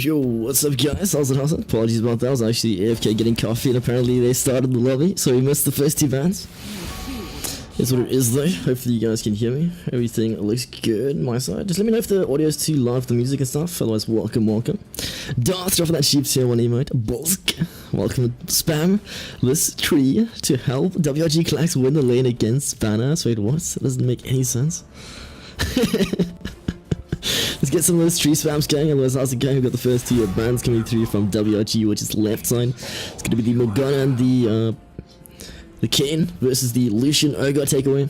Yo, what's up guys? How's it? Apologies about that, I was actually AFK getting coffee and apparently they started the lobby, so we missed the first two bans. That's what it is though, hopefully you guys can hear me. Everything looks good on my side. Just let me know if the audio is too loud for the music and stuff, otherwise welcome. Darth, drop for that sheep tier 1 emote. Bulk, welcome to spam this tree to help WRG Clax win the lane against Banner. Wait, what? That doesn't make any sense. Let's get some of those tree spams going, otherwise how's it going? We've got the first two bans coming through from WRG, which is left side. It's going to be the Morgana and the Kayn versus the Lucian Ogre takeaway.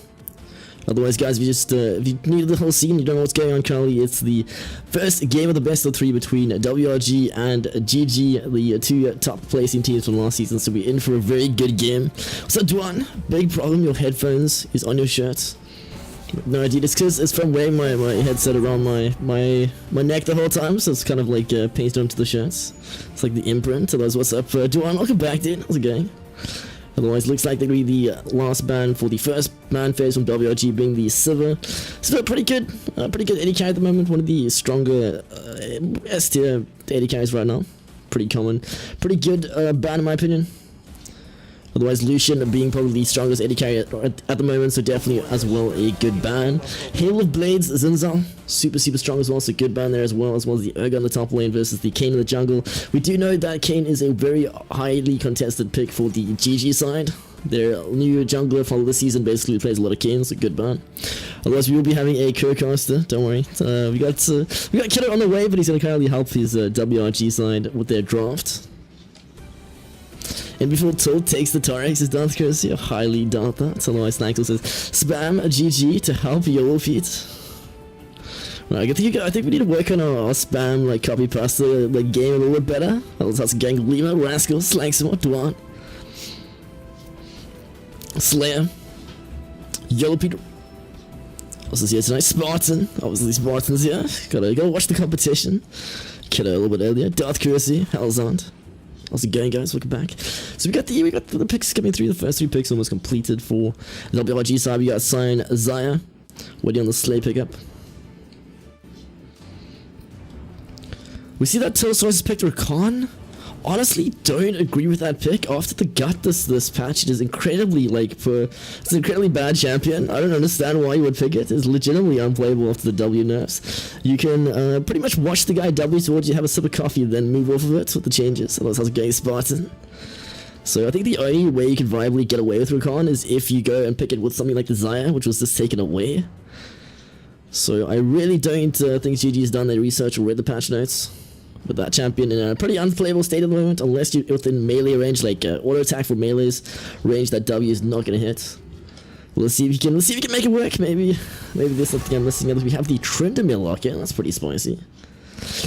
Otherwise guys, if you need the whole scene, you don't know what's going on currently, it's the first game of the best of 3 between WRG and GG, the two top placing teams from last season, so we're in for a very good game. So Duan, big problem, your headphones is on your shirt. No idea, it's because it's from wearing my headset around my neck the whole time, so it's kind of like pasted onto the shirts. It's like the imprint. Otherwise, what's up, Duan? Welcome back, dude. How's it going? Otherwise, looks like they're going to be the last ban for the first ban phase from WRG, being the Silver. Silver, pretty good AD carry at the moment. One of the stronger S tier AD carries right now. Pretty common, pretty good ban in my opinion. Otherwise, Lucian being probably the strongest AD carry at the moment, so definitely as well a good ban. Hail of Blades, Zinzal, super strong as well, so good ban there as well as the Urga on the top lane versus the Kayn in the jungle. We do know that Kayn is a very highly contested pick for the GG side. Their new jungler for this season basically plays a lot of Kayn, so good ban. Otherwise, we will be having a co-caster, don't worry. We got Kiddo on the way, but he's going to currently help his WRG side with their draft. And before Toad takes the Tarex, is Darth courtesy? I highly doubt that. So otherwise, Snaxel says, spam a GG to help YOLO feet. Right, I think we need to work on our spam, like, copy pasta, like, game a little bit better. That's gang Lima, Rascal, Slangsimo, Dwan, Slayer, YOLO Peter. Also here tonight, Spartan. Obviously, Spartan's here. Gotta watch the competition. Kiddo a little bit earlier. Darth courtesy, Halzand. How's it going, guys? Welcome back. So we got the picks coming through. The first 3 picks almost completed for the WRG side. We got Sion Zaya waiting on the Slay pickup. We see that Tillsource has picked Rakan. Honestly, don't agree with that pick. After the gut this patch, it is incredibly it's an incredibly bad champion. I don't understand why you would pick it. It's legitimately unplayable after the W nerfs. You can pretty much watch the guy W towards you, have a sip of coffee, then move off of it with the changes. Otherwise, how's it going, Spartan? So I think the only way you can viably get away with Rakan is if you go and pick it with something like the Zaya, which was just taken away. So I really don't think GG's done their research or read the patch notes with that champion in a pretty unplayable state at the moment, unless you're within melee range, like auto attack for melee's range that W is not gonna hit. Well, let's see if you can make it work. Maybe there's something I'm missing. We have the Tryndamere lock-in. That's pretty spicy.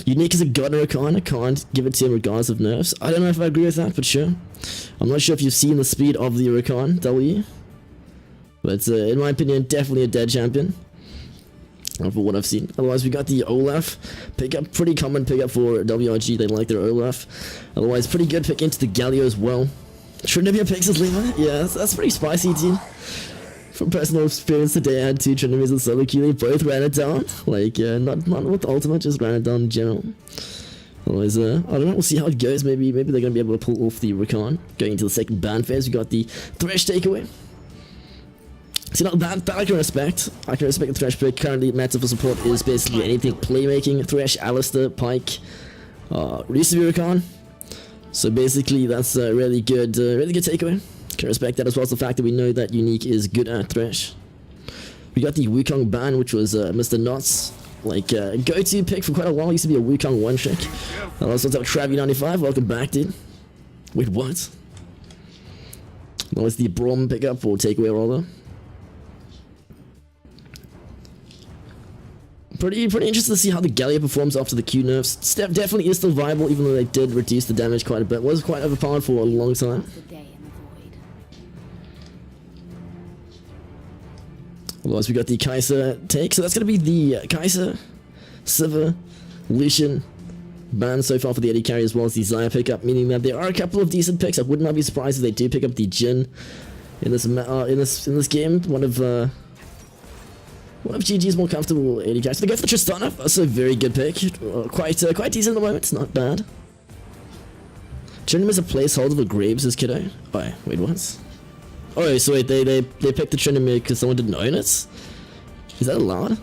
Unique as a god Rakan. I can't give it to him regardless of nerfs. I don't know if I agree with that, but sure. I'm not sure if you've seen the speed of the Rakan W, but in my opinion, definitely a dead champion. For what I've seen. Otherwise, we got the Olaf pickup. Pretty common pickup for WRG. They like their Olaf. Otherwise, pretty good pick into the Galio as well. Tryndamere picks as Lima. Yeah, that's pretty spicy, dude. From personal experience today, I had 2 Tryndameres and solo queue. They both ran it down. Like, not with ultimate, just ran it down in general. Otherwise, I don't know. We'll see how it goes. Maybe they're gonna be able to pull off the Rakan. Going into the second ban phase, we got the Thresh takeaway. See, now that I can respect. I can respect the Thresh pick. Currently, meta for support is basically anything playmaking. Thresh, Alistair, Pike, Rakan. So basically, that's a really good takeaway. Can respect that, as well as the fact that we know that Unique is good at Thresh. We got the Wukong ban, which was Mr. Knots. Like, go-to pick for quite a while. Used to be a Wukong one-trick. Also, what's up, Travi95? Welcome back, dude. Wait, what? That was the Brom pickup, or takeaway, rather. Pretty interested to see how the Gallia performs after the Q nerfs. Definitely is still viable, even though they did reduce the damage quite a bit. Was quite overpowered for a long time. Otherwise, we got the Kai'Sa take. So that's going to be the Kai'Sa, Sivir, Lucian ban so far for the AD carry, as well as the Zaya pickup. Meaning that there are a couple of decent picks. I would not be surprised if they do pick up the Jhin in this game. One of One of GG's more comfortable AD carries. They go for Tristana. That's a very good pick. Quite decent at the moment. It's not bad. Trinity as a placeholder for Graves as Kiddo. Oh, wait, what? Oh, so wait, they picked the Trinity because someone didn't own it? Is that allowed?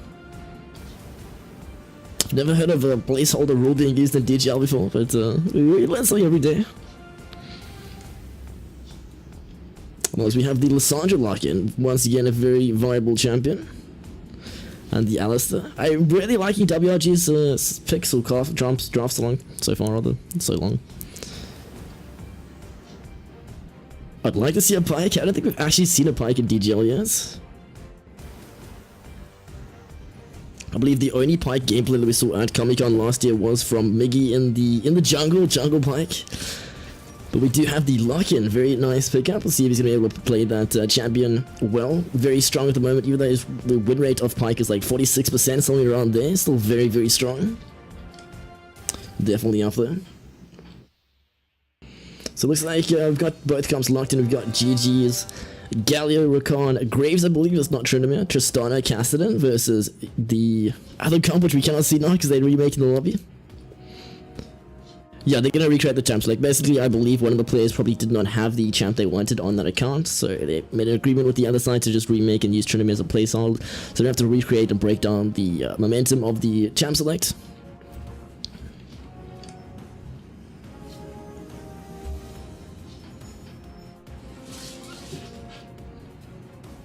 I've never heard of a placeholder rule being used in DGL before, but we learn something every day. Otherwise, we have the Lissandra lock-in. Once again, a very viable champion. And the Alistair. I'm really liking WRG's picks or drafts along so far, rather. So long. I'd like to see a Pyke. I don't think we've actually seen a Pyke in DGL yet. I believe the only Pyke gameplay that we saw at Comic-Con last year was from Miggy in the jungle Pyke. But we do have the lock-in, very nice pickup. We'll see if he's going to be able to play that champion well. Very strong at the moment, even though the win rate of Pyke is like 46%, something around there. Still very, very strong. Definitely up there. So it looks like we've got both comps locked in. We've got GG's Galio, Rakan, Graves, I believe it's not Trinamir, Tristana, Cassidy versus the other comp, which we cannot see now because they're remaking the lobby. Yeah, they're gonna recreate the champs. Like, basically, I believe one of the players probably did not have the champ they wanted on that account, so they made an agreement with the other side to just remake and use Trinamir as a placeholder, so they have to recreate and break down the momentum of the champ select.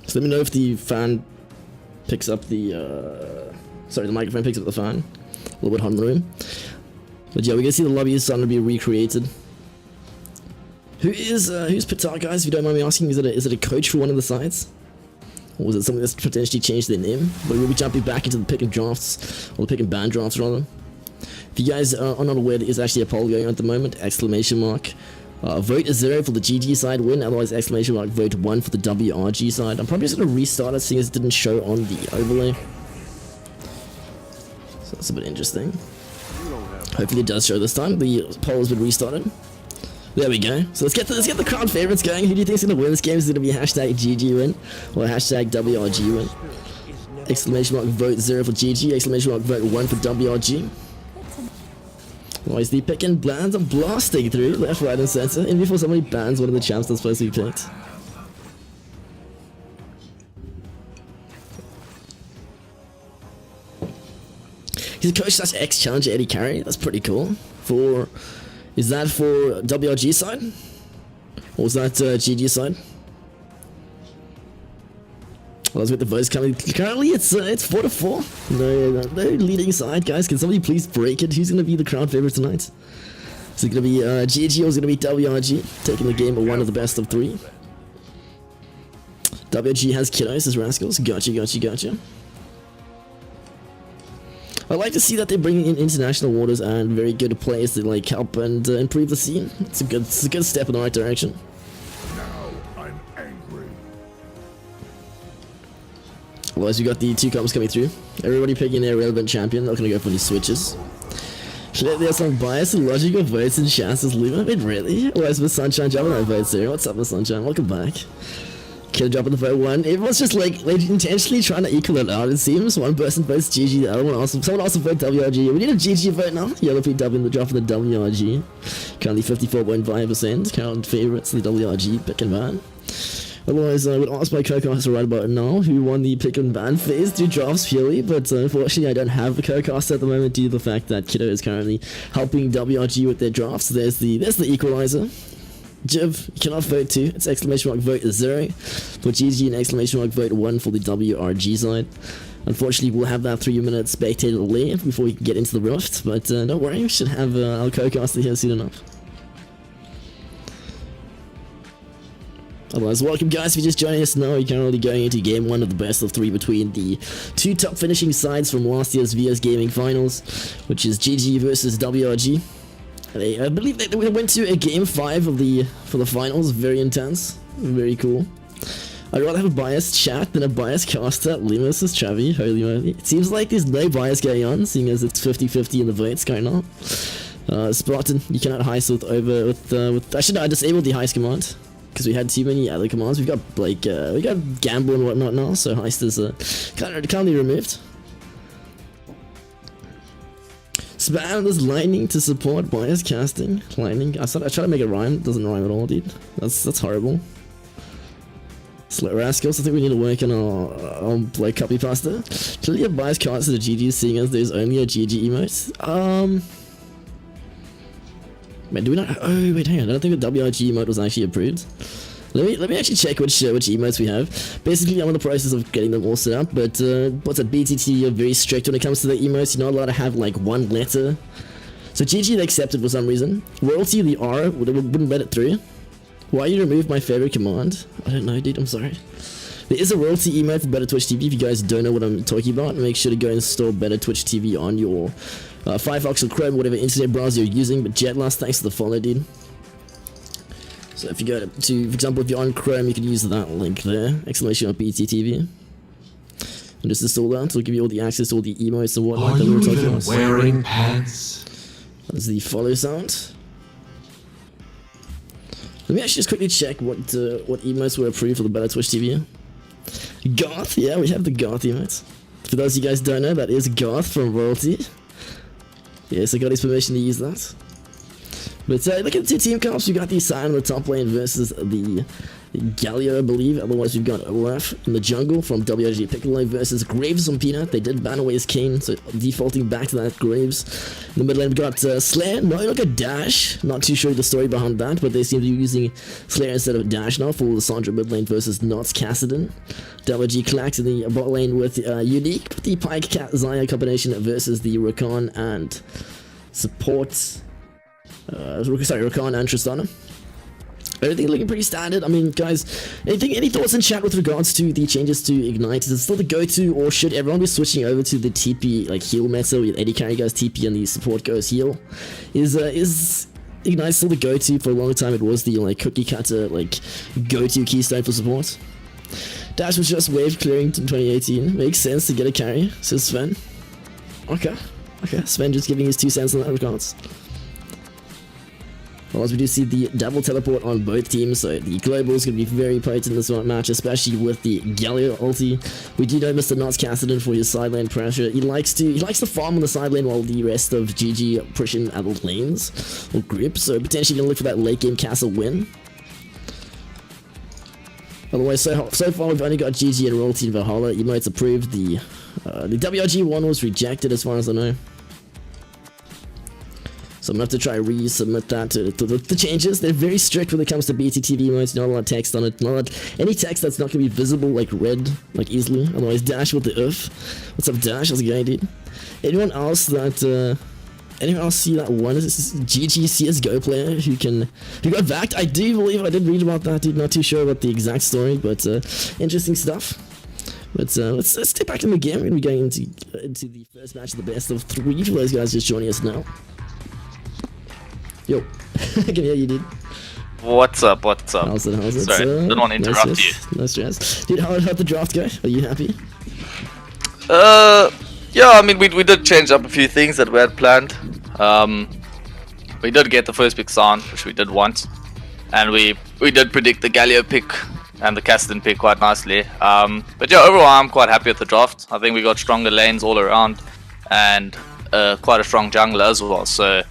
So let me know if the fan picks up the, sorry, the microphone picks up the fan. A little bit hot in the room. But yeah, we're gonna see the lobby is starting to be recreated. Who's Pitar, guys, if you don't mind me asking? Is it a coach for one of the sides? Or was it something that's potentially changed their name? But we'll be jumping back into the pick and drafts, or the pick and ban drafts rather. If you guys are not aware, there is actually a poll going on at the moment, exclamation mark. Vote 0 for the GG side win, otherwise exclamation mark vote 1 for the WRG side. I'm probably just going to restart it seeing as it didn't show on the overlay. So that's a bit interesting. Hopefully it does show this time. The poll has been restarted. There we go. So let's get the crowd favorites going. Who do you think is going to win this game? Is it going to be hashtag GG win or hashtag WRG win? Exclamation mark vote 0 for GG, exclamation mark vote 1 for WRG. Otherwise, the pick and bans are blasting through left, right, and center, even before somebody bans one of the champs that's supposed to be picked. He's a coach / ex-challenger Eddie Carey. That's pretty cool. Is that for WRG side? Or was that GG side? Well, let's get the votes coming. Currently, it's 4-4. No leading side, guys. Can somebody please break it? Who's gonna be the crowd favorite tonight? Is it gonna be GG or is it gonna be WRG taking the game of one of the best of 3? WRG has kiddos as rascals. Gotcha. I like to see that they're bringing in international waters and very good players to like help and improve the scene. It's a good step in the right direction. Otherwise, we got the 2 comps coming through. Everybody picking their relevant champion. Not gonna go for any switches. There's some bias and logical votes in chances. Luma. I mean, really? Otherwise, Miss Sunshine jumping on votes here. What's up, Miss Sunshine? Welcome back. Kid dropping the vote 1. Everyone's just like intentionally trying to equal it out. It seems one person votes GG, the other one someone also votes WRG. We need a GG vote now. Yellow PW in the drop of the WRG. Currently 54.5%. Current favorites the WRG pick and ban. Otherwise, I would ask my co-caster right about now who won the pick and ban phase 2 drafts purely, but unfortunately I don't have a co-caster at the moment due to the fact that Kiddo is currently helping WRG with their drafts. There's the equalizer. Jiv, you cannot vote 2. It's exclamation mark vote 0 for GG and exclamation mark vote 1 for the WRG side. Unfortunately, we'll have that 3-minute spectator delay before we can get into the rift, but don't worry, we should have our co-caster here soon enough. Otherwise, welcome guys, if you're just joining us now, we're currently going into game 1 of the best of 3 between the 2 top finishing sides from last year's VS Gaming Finals, which is GG versus WRG. I believe they went to a game 5 for the finals, very intense, very cool. I'd rather have a biased chat than a biased caster. Limus is Travi, holy moly. It seems like there's no bias going on, seeing as it's 50-50 in the votes going on. Spartan, you cannot heist with I disabled the heist command. because we had too many other commands. We've got like we got gamble and whatnot now, so heist is currently removed. Spam this lightning to support bias casting. Lightning. I try to make it rhyme. It doesn't rhyme at all, dude. That's horrible. Slow rascals. I think we need to work on our like copy pasta. Clearly have bias cards to the GG, seeing as there's only a GG emote. Wait, do we not? Oh wait, hang on. I don't think the WRG emote was actually approved. Let me actually check which emotes we have. Basically, I'm in the process of getting them all set up, but what's at BTT are very strict when it comes to the emotes. You're not allowed to have like one letter. So GG they accepted for some reason. Royalty the R wouldn't let it through. Why you removed my favorite command? I don't know, dude. I'm sorry. There is a royalty emote for Better Twitch TV. If you guys don't know what I'm talking about, make sure to go install Better Twitch TV on your Firefox or Chrome, whatever internet browser you're using. But Jetlast, thanks for the follow, dude. So if you go to, for example, if you're on Chrome, you can use that link there, exclamation on BTTV. And just install that, it'll give you all the access to all the emotes and whatnot that we were talking about. Wearing pants? That's the follow sound. Let me actually just quickly check what emotes were approved for the Better Twitch TV. Goth, yeah, we have the Goth emotes. For those of you guys don't know, that is Goth from Royalty. Yes, I got his permission to use that. But look at the two team comps. We got the Sion on the top lane versus the Galio, I believe. Otherwise, we've got Olaf in the jungle from WRG Piccolo versus Graves on Peanut. They did ban away his Kane, so defaulting back to that Graves. In the mid lane, we got Slayer. No, look at Dash. Not too sure the story behind that, but they seem to be using Slayer instead of Dash now for Lissandra mid lane versus Knots Cassidon. WRG Clax in the bot lane with Unique, with the Pike Cat Zaya combination versus the Rakan and support. Rakan and Tristana. Everything looking pretty standard. I mean, guys, any thoughts in chat with regards to the changes to Ignite? Is it still the go-to, or should everyone be switching over to the TP like heal meta with AD carry goes TP and the support goes heal? Is Ignite still the go-to? For a long time it was the like cookie cutter like go-to keystone for support. Dash was just wave clearing in 2018. Makes sense to get a carry, says Sven. Okay, Sven just giving his 2 cents on that regards. As we do see the double teleport on both teams, so the global is going to be very potent in this one match, especially with the Galio ulti. We do know Mr. Knots Cassidon for his side lane pressure. He likes to farm on the side lane while the rest of GG pushing other lanes or groups, so potentially going to look for that late game castle win. Otherwise, so far we've only got GG and Royalty and Valhalla. Emotes approved. The WRG one was rejected as far as I know. So I'm going to have to try resubmit that to the changes. They're very strict when it comes to BTTV emotes. Not a lot of text on it. Any text that's not going to be visible, like red, like easily. Otherwise, Dash with the oof. What's up, Dash? How's it going, dude? Anyone else see that one? Is this GG CSGO player who got backed? I do believe I did read about that, dude. Not too sure about the exact story, but interesting stuff. But let's get back in the game. We're going to be going into the first match of the best of 3 for those guys just joining us now. Yo, I can hear you, dude. What's up? How's it? Sorry, didn't want to interrupt you. No stress. Dude, how'd the draft go? Are you happy? Yeah, I mean, we did change up a few things that we had planned. We did get the first pick San, which we did want. And we did predict the Galio pick and the Cassidon pick quite nicely. But yeah, overall I'm quite happy with the draft. I think we got stronger lanes all around and quite a strong jungler as well. So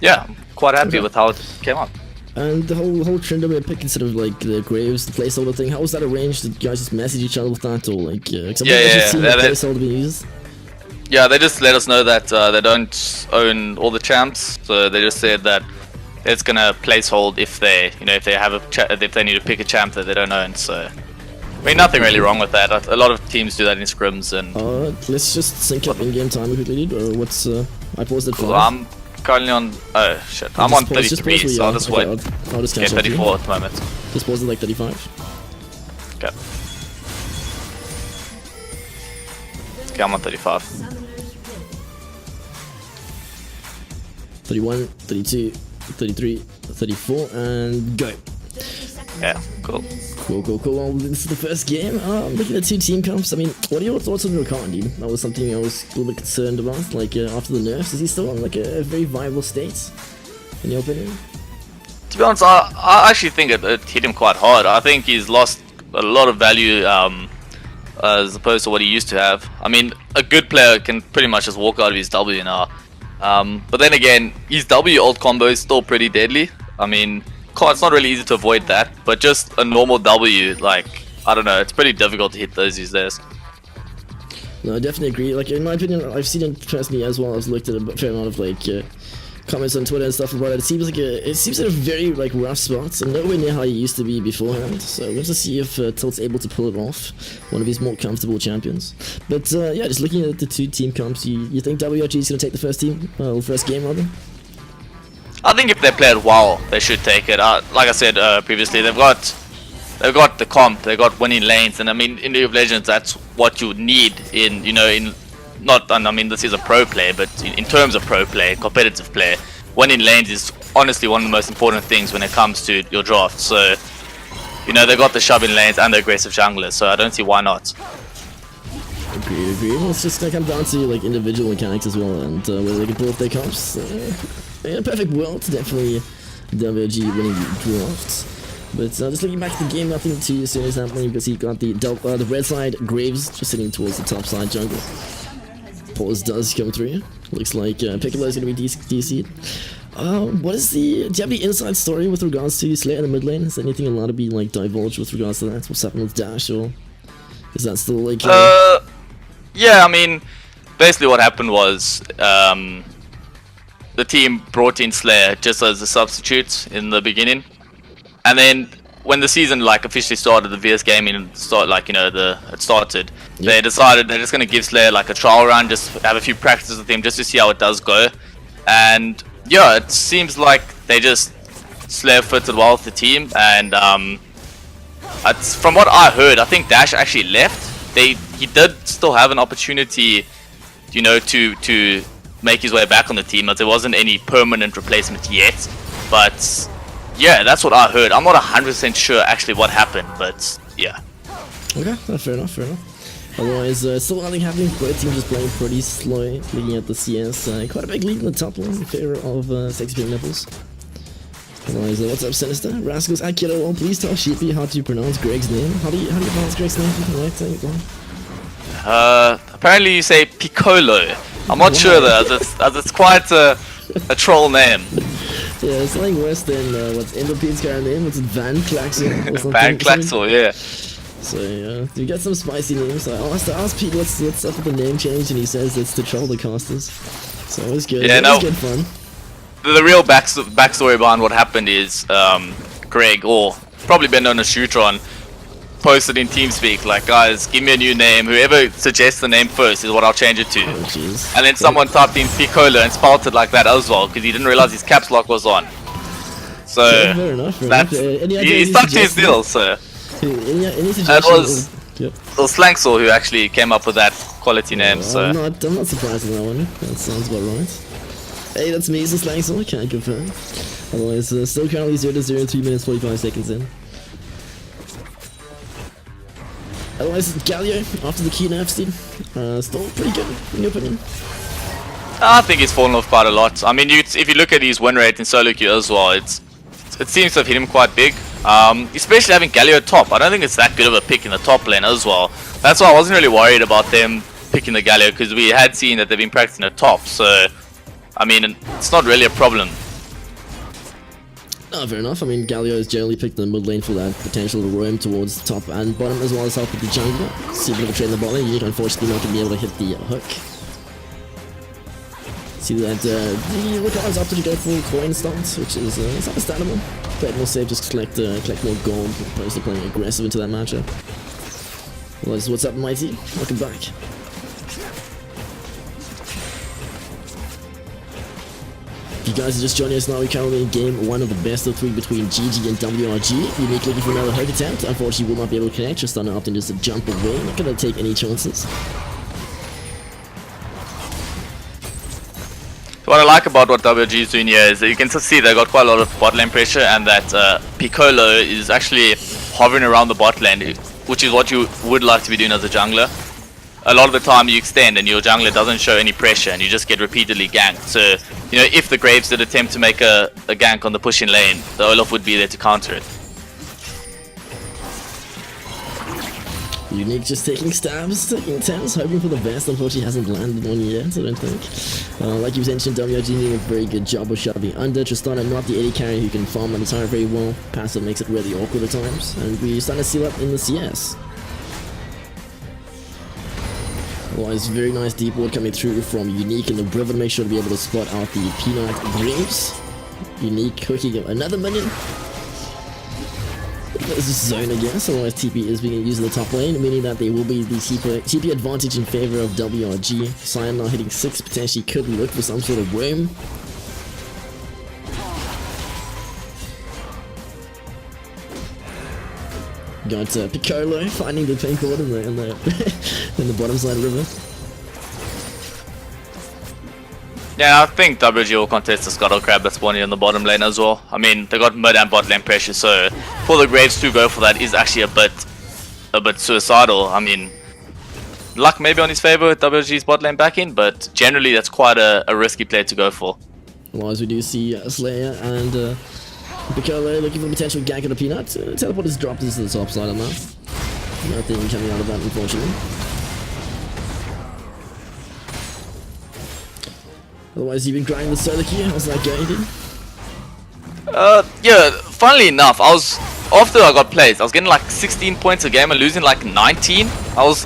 yeah, I'm quite happy with how it came out. And the whole trend of picking sort of like the Graves, the placeholder thing, how was that arranged? Did you guys just message each other with that, or like? Placeholder being used? Yeah, they just let us know that they don't own all the champs, so they just said that it's gonna placehold if they, if they need to pick a champ that they don't own. So, I mean, nothing really wrong with that. A lot of teams do that in scrims and. Let's just sync up in game time quickly, dude. What's I paused it. Cool, I'm currently on. Oh shit, I'm on 33, so I'll just wait. I'll just catch 34 at the moment. Just pause it like 35. Okay. Okay, I'm on 35. 31, 32, 33, 34, and go. Yeah, cool. Cool. Well, this is the first game. Looking at 2 team comps, I mean, what are your thoughts on Rakan, dude? That was something I was a little bit concerned about, like, after the nerfs. Is he still on, like, a very viable state, in your opinion? To be honest, I actually think it hit him quite hard. I think he's lost a lot of value as opposed to what he used to have. I mean, a good player can pretty much just walk out of his W now. But then again, his W ult combo is still pretty deadly. I mean, it's not really easy to avoid that, but just a normal W, like, I don't know, it's pretty difficult to hit those these days. No, I definitely agree. Like, in my opinion, I've seen it personally as well. I've looked at a fair amount of, like, comments on Twitter and stuff about it. It seems like a very, like, rough spot, and nowhere near how he used to be beforehand. So we'll have to see if Tilt's able to pull it off, one of his more comfortable champions. But, yeah, just looking at the two team comps, you think WRG is going to take the first game, rather? I think if they play it well, they should take it. Like I said previously, they've got the comp, they've got winning lanes, and I mean, in League of Legends, that's what you need in, you know, I mean, this is a pro play, but in terms of pro play, competitive play, winning lanes is honestly one of the most important things when it comes to your draft. So, you know, they got the shoving lanes and the aggressive junglers, so I don't see why not. Agree. Well, it's just gonna come down to, like, individual mechanics as well, and whether they can pull off their comps. In a perfect world, definitely WRG winning the draft. But just looking back at the game, nothing too serious happening because he got the red side, Graves just sitting towards the top side jungle. Pause does come through. Looks like Piccolo is going to be DC'd. Do you have the inside story with regards to Slayer in the mid lane? Is there anything allowed to be, like, divulged with regards to that? What's happening with Dash, or is that still, like... Yeah, I mean, basically what happened was the team brought in Slayer just as a substitute in the beginning, and then when the season, like, officially started, the VS gaming it started. Yep. They decided they're just gonna give Slayer, like, a trial run, just have a few practices with him, just to see how it does go. And yeah, it seems like Slayer fitted well with the team, and from what I heard, I think Dash actually left. He did still have an opportunity, you know, to make his way back on the team, as there wasn't any permanent replacement yet. But yeah, that's what I heard. I'm not 100% sure actually what happened, but yeah. Okay, fair enough. Otherwise, still nothing happening. Both teams just playing pretty slow. Looking at the CS, quite a big lead in the top lane in favor of Sexy Pink Nipples. Otherwise, what's up, Sinister? Rascals, Akira, well, please tell Sheepii how to pronounce Greg's name. How do you pronounce Greg's name? Apparently you say Piccolo. I'm not sure though, as it's quite a troll name. Yeah, it's like worse than what's Endopede's current name. What's it, Van Klaxel or something? Van Klaxel, yeah. So yeah, you got some spicy names. I asked Pete what's up with the name change, and he says it's to troll the casters. So it was good. Yeah, it was good fun. The real backstory behind what happened is Greg, or probably been known as Shootron, posted in TeamSpeak like, guys, give me a new name. Whoever suggests the name first is what I'll change it to. Oh, and then someone typed in Piccolo and spelled it like that as well, because he didn't realize his caps lock was on. So yeah, fair enough. He stuck to his deal. So any suggestions? It was Slangsor who actually came up with that quality name. So I'm not surprised with that one. That sounds about right. Hey, that's me, it's Slangsor. Can't confirm. Otherwise, still currently 0-0, 3 minutes 45 seconds in. Otherwise, Galio, after the key nerfs, still pretty good, in your opinion? I think he's fallen off quite a lot. I mean, if you look at his win rate in solo queue as well, it seems to have hit him quite big. Especially having Galio top. I don't think it's that good of a pick in the top lane as well. That's why I wasn't really worried about them picking the Galio, because we had seen that they've been practicing at top. So, I mean, it's not really a problem. No, fair enough. I mean, Galio has generally picked the mid lane for that potential to roam towards top and bottom, as well as help with the jungler. See a bit of a trade in the bot lane. Unique, unfortunately, not going to be able to hit the hook. See that the Lookout's opted to go full coin stance, which is it's understandable. Play it more safe, just collect more gold, opposed to playing aggressive into that matchup. Well, what's up, Mighty? Welcome back. If you guys are just joining us now, we're currently in game 1 of the best of 3 between GG and WRG. Unique looking for another hook attempt. Unfortunately, will not be able to connect, just opting just to jump away. Not going to take any chances. What I like about what WRG is doing here is that you can see they got quite a lot of bot lane pressure, and that Piccolo is actually hovering around the bot lane, which is what you would like to be doing as a jungler. a lot of the time you extend and your jungler doesn't show any pressure and you just get repeatedly ganked. So, you know, if the Graves did attempt to make a gank on the pushing lane, the Olaf would be there to counter it. Unique just taking stabs, taking attempts, hoping for the best. Unfortunately hasn't landed one yet, I don't think. Like you mentioned, WRG doing a very good job of shoving under. Tristana not the AD carry who can farm on the turret very well. Passive makes it really awkward at times. And we're starting to see that in the CS. Otherwise, very nice deep ward coming through from Unique in the river to make sure to be able to spot out the Peanut Graves. Unique cooking another minion. This is zone, I guess, otherwise TP is being used in the top lane, meaning that there will be the TP advantage in favor of WRG. Cyan now hitting 6, potentially could look for some sort of worm. Got Piccolo finding the pink ward in the bottom side river. Yeah, I think WG will contest the Scuttle Crab that's spawning in the bottom lane as well. I mean, they got mid and bot lane pressure, so for the Graves to go for that is actually a bit suicidal. I mean, luck maybe on his favor with WG's bot lane backing, but generally that's quite a risky play to go for. Well, as we do see Slayer and Piccolo looking for potential gank on the Peanut. Teleport has dropped into the top side on that. Nothing coming out of that, unfortunately. Otherwise, you've been grinding the solo queue. How's that going, dude? Yeah, funnily enough, after I got placed, I was getting like 16 points a game and losing like 19. I was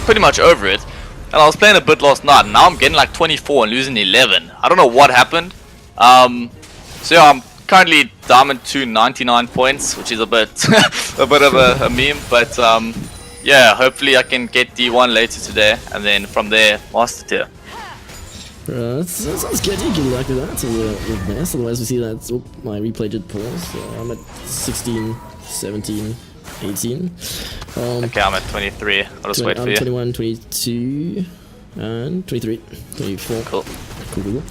pretty much over it. And I was playing a bit last night, and now I'm getting like 24 and losing 11. I don't know what happened. So yeah, I'm currently Diamond 2, 99 points, which is a bit a bit of a meme. But yeah, hopefully I can get D1 later today, and then from there, Master Tier. That sounds good. Good luck with that. So we're best. Otherwise, we see that. Oh, my replay did pause. So I'm at 16, 17, 18. Okay, I'm at 23. I'll just wait for you. 21, 22, and 23, 24. Cool. Cool.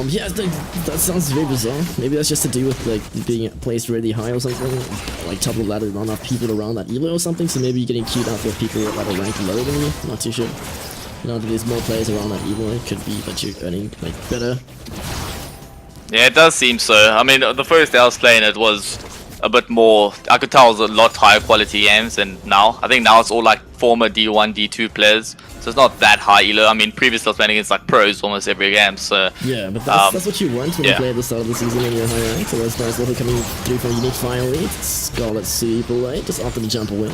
Yeah, that sounds very bizarre. Maybe that's just to do with like being placed really high or something. Like top of the ladder, not enough people around that elo or something. So maybe you're getting queued up with people that are ranked lower than you. Not too sure. Now that there's more players around that elo, it could be that you're earning like better. Yeah, it does seem so. I mean, the first day I was playing, it was a bit more. I could tell it was a lot higher quality games than now. I think now it's all like former D1, D2 players, so it's not that high elo. I mean, previously I was playing against like pros almost every game. So yeah, but that's what you want when you play at the start of the season when you're high rank. So that's nice little coming through from Unique finally. Scarlet super late, just after the jump away.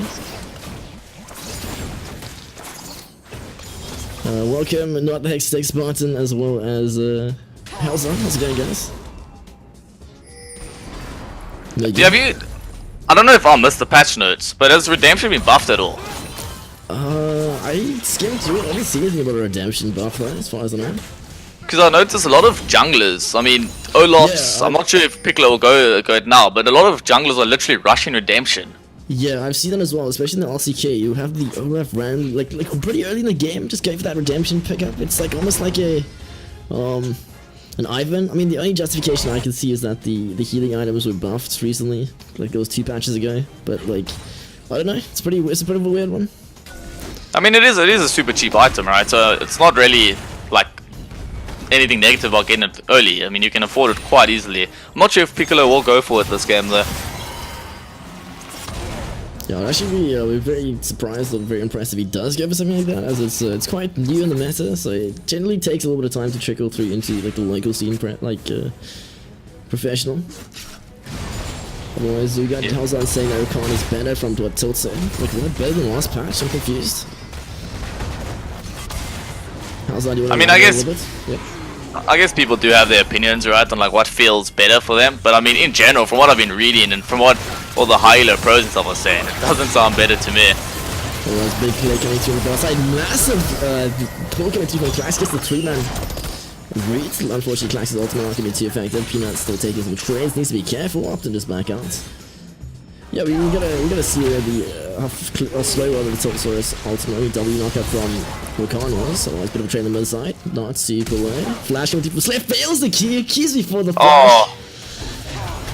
Welcome, Not the Hextech Spartan, as well as how's it going, guys? Have you? I don't know if I missed the patch notes, but has Redemption been buffed at all? I skimmed through it. I didn't see anything about a Redemption buff though, as far as I know. Because I noticed a lot of junglers. I mean, Olaf's. I'm not sure if Piccolo will go it now, but a lot of junglers are literally rushing Redemption. Yeah, I've seen that as well, especially in the LCK. You have the Olaf ran like pretty early in the game, just go for that Redemption pickup. It's like almost like an Ivan. I mean, the only justification I can see is that the healing items were buffed recently, like those 2 patches ago. But like, I don't know. It's a bit of a weird one. I mean, it is a super cheap item, right? So it's not really like anything negative about getting it early. I mean, you can afford it quite easily. I'm not sure if Piccolo will go for it this game though. Yeah, I'd actually be very surprised or very impressed if he does go for something like that, as it's quite new in the meta, so it generally takes a little bit of time to trickle through into like the local scene, professional. Otherwise, we got Halzan saying that Rakan is better from what Tilt said. Like, what, better than last patch? I'm confused. Halzan, do you want to a little bit? Yep. I guess people do have their opinions, right, on like what feels better for them. But I mean, in general, from what I've been reading and from what all the high elo pros and stuff are saying, it doesn't sound better to me. Well, that's big play coming through the boss side. Massive pull coming through from Klax. Gets the 3-man read. Unfortunately, Klax's ultimate not going to be too effective. Peanut's still taking some trades. Needs to be careful. Optin just back out. Yeah, we gotta see how slow the Tiltsaurus ultimately W knockup from Rakan was. So it's a bit of a trade on the mid side. Not super low. Flash coming through for Slayer. Fails the key. Keys before the flash. Oh.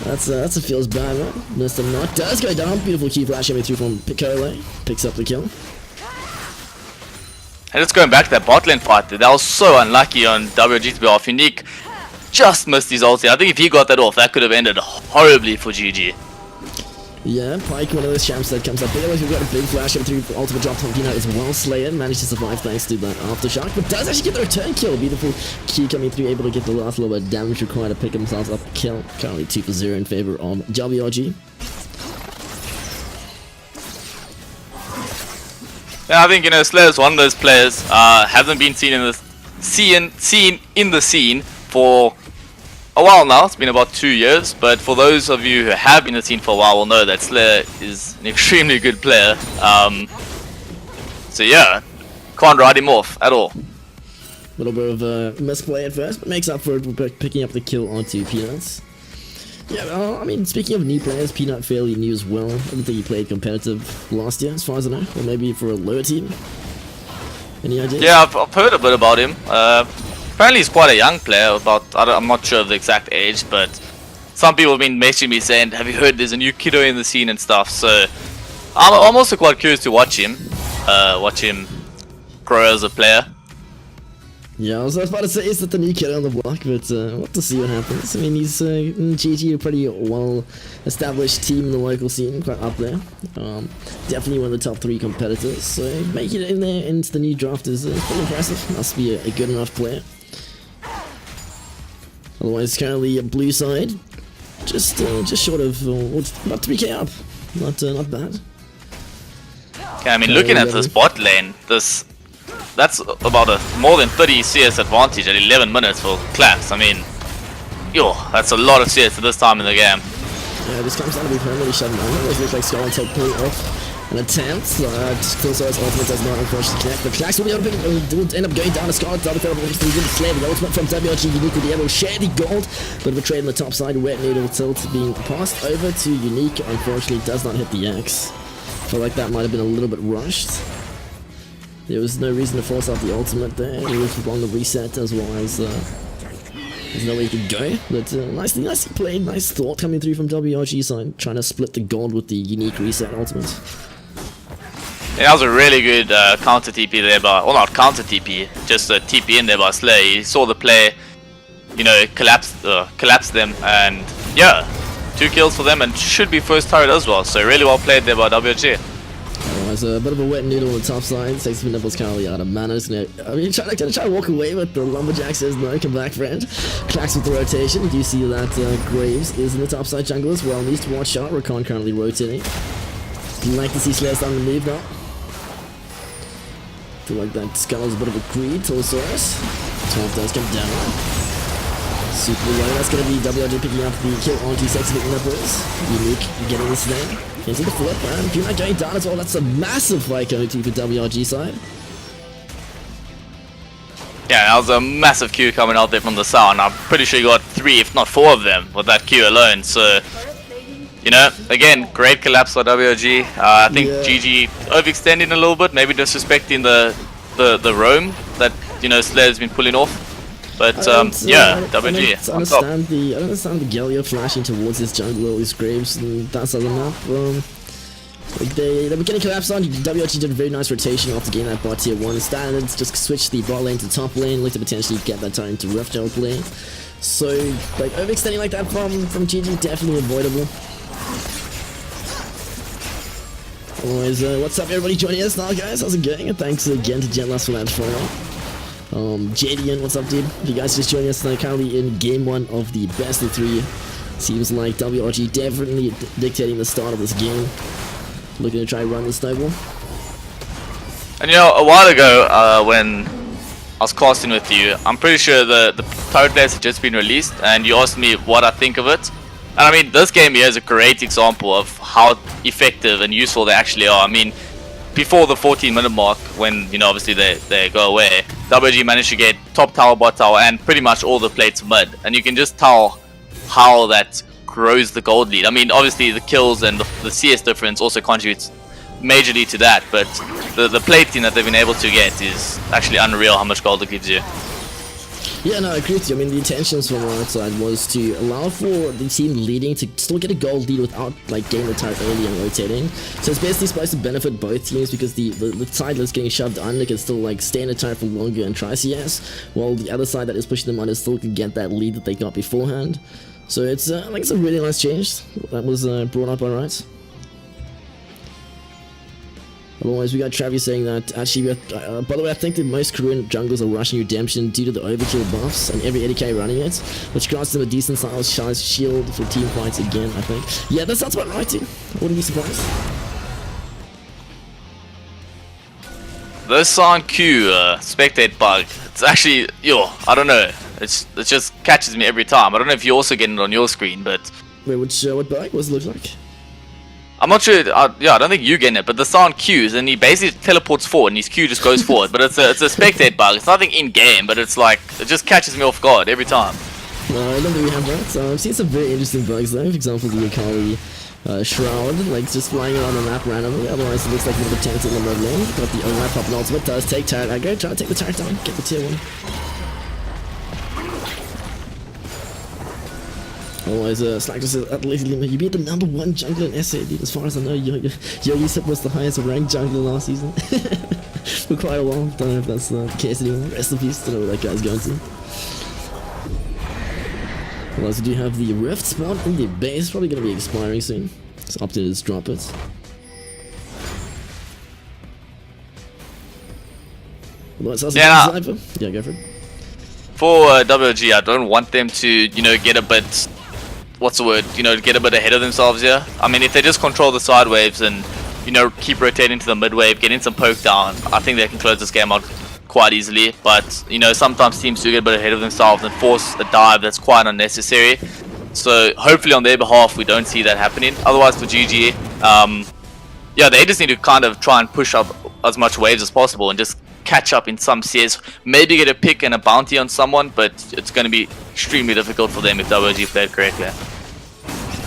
That feels bad, man. Mr. Not does go down. Beautiful key flash coming through from Piccolo. Picks up the kill. And just going back to that bot lane fight, that was so unlucky on WRG to be off. Unique just missed his ulti. I think if he got that off, that could have ended horribly for GG. Yeah, Pike, one of those champs that comes up. But otherwise, we've got a big flash up through ultimate drop on Peanut as well. Slayer managed to survive thanks to that aftershock, but does actually get the return kill. Beautiful Q coming through, able to get the last little bit of damage required to pick themselves up the kill. Currently 2 for 0 in favor of WRG. Yeah, I think, you know, Slayer's one of those players, hasn't been seen in the scene for a while now. It's been about 2 years, but for those of you who have been in the scene for a while will know that Slayer is an extremely good player. So yeah, can't write him off at all. A little bit of a misplay at first, but makes up for it with picking up the kill onto Peanuts. Yeah, I mean, speaking of new players, Peanut fairly new as well. I don't think he played competitive last year, as far as I know, or maybe for a lower team. Any ideas? Yeah, I've heard a bit about him. Apparently he's quite a young player, I'm not sure of the exact age, but some people have been messaging me saying, have you heard there's a new kiddo in the scene and stuff, so I'm also quite curious to watch him grow as a player. Yeah, I was about to say, is that the new kid on the block, but we'll have to see what happens. I mean, he's GG, a pretty well-established team in the local scene, quite up there. Definitely one of the top 3 competitors, so making it in there into the new draft is pretty impressive. Must be a good enough player. Otherwise, currently a blue side, just short of about 3k up. Not bad. Okay, I mean, looking at this bot lane, that's about a more than 30 CS advantage at 11 minutes for Claps. I mean, yo, that's a lot of CS at this time in the game. Yeah, this comes down to be permanently shut down. It always looks like Skull and Top pull off an attempt. Closer's ultimate does not unfortunately connect, but Clax will be able to end up going down to Scarlet. Double fail against the Slayer. The ultimate from WRG. Unique will be able to share the gold, but a trade on the top side. Wet Noodle tilt being passed over to Unique. Unfortunately, does not hit the X. Feel like that might have been a little bit rushed. There was no reason to force out the ultimate there. He was on the reset as well as there's no way he could go. But nicely played, nice thought coming through from WRG side, trying to split the gold with the Unique reset ultimate. Yeah, that was a really good counter TP there by, well, not counter TP, just a TP in there by Slay. He saw the play, you know, collapse them, and yeah, 2 kills for them, and should be first turret as well. So really well played there by WRG. Otherwise, a bit of a wet noodle on the top side. 6 nipples currently out of mana. I mean, trying to walk away, but the Lumberjack says no, come back, friend. Clacks with the rotation. You do see that Graves is in the top side jungle as well. Needs to watch out. Rakan currently rotating. Like to see Slayer starting to move now. Feel like that Skull's a bit of a greed. Torosaurus. 12 does come down. Super low. That's going to be WRG picking up the kill onto 6 nipples. Unique getting this there. Into the flip, and Peanut going down as well. That's a massive fight going to for WRG side. Yeah, that was a massive Q coming out there from the sound. I'm pretty sure you got 3, if not 4 of them with that Q alone. So, you know, again, great collapse for WRG. I think GG overextending a little bit, maybe disrespecting the roam that, you know, Slayer's been pulling off. But yeah, WRG. I don't understand the Galio flashing towards his jungle, his Graves, and that's on the map. Like they were getting collapsed on. WRG did a very nice rotation after getting that bot tier 1 standards. Just switched the bot lane to top lane, looked to potentially get that time to Rift Gel play. So like overextending like that from GG definitely avoidable. Otherwise, what's up everybody joining us now, guys? How's it going? And thanks again to Jetlass for that follow. JDN, what's up, dude? If you guys just joining us tonight, currently in game 1 of the best of 3. Seems like WRG definitely dictating the start of this game. Looking to try and run the snowball. And you know, a while ago, when I was casting with you, I'm pretty sure the turret players had just been released, and you asked me what I think of it. And I mean, this game here is a great example of how effective and useful they actually are. I mean, before the 14-minute mark, when, you know, obviously they go away, WRG managed to get top tower, bot tower, and pretty much all the plates mid. And you can just tell how that grows the gold lead. I mean, obviously the kills and the CS difference also contributes majorly to that, but the plating that they've been able to get is actually unreal how much gold it gives you. Yeah, no, I agree with you. I mean, the intentions from our side was to allow for the team leading to still get a gold lead without like getting the turret early and rotating. So it's basically supposed to benefit both teams because the side that's getting shoved under can still like stay in the turret for longer and try CS, while the other side that is pushing them under still can get that lead that they got beforehand. So it's I think it's a really nice change that was brought up by Riot. Otherwise, we got Travis saying that actually, by the way, I think that most Korean junglers are rushing Redemption due to the overkill buffs and every 80k running it, which grants them a decent size shield for team fights again, I think. Yeah, that sounds about right too. I wouldn't be surprised. This San Q spectate bug, it's actually, I don't know. It just catches me every time. I don't know if you're also getting it on your screen, but... Wait, what bug? What does it look like? I'm not sure, yeah, I don't think you getting it, but the San Qs, and he basically teleports forward, and his Q just goes forward, but it's a spectate bug. It's nothing in-game, but it's like, it just catches me off guard every time. No, I don't think we have that. So I've seen some very interesting bugs though. For example, the Akali Shroud, like just flying around the map randomly. Otherwise, it looks like a little bit tempting in the red lane. Got the overlap up and ultimate does take turret aggro. Try to take the turret down, get the tier 1. Otherwise, Slack just says, at least you beat the #1 jungler in SA, dude. As far as I know, Yogi was the highest ranked jungler last season. For quite a while. Don't know if that's the case anymore. Rest in peace, don't know where that guy's going to. Otherwise, we do have the Rift spawn in the base, probably going to be expiring soon. So up to just drop it. Otherwise, yeah, yeah, go for it. For WRG, I don't want them to, get a bit... What's the word? Get a bit ahead of themselves here. I mean, if they just control the side waves and, keep rotating to the mid wave, getting some poke down, I think they can close this game out quite easily. But, sometimes teams do get a bit ahead of themselves and force a dive that's quite unnecessary. So, hopefully on their behalf, we don't see that happening. Otherwise, for GG, yeah, they just need to kind of try and push up as much waves as possible and just catch up in some CS, maybe get a pick and a bounty on someone, but it's going to be extremely difficult for them if WRG played correctly.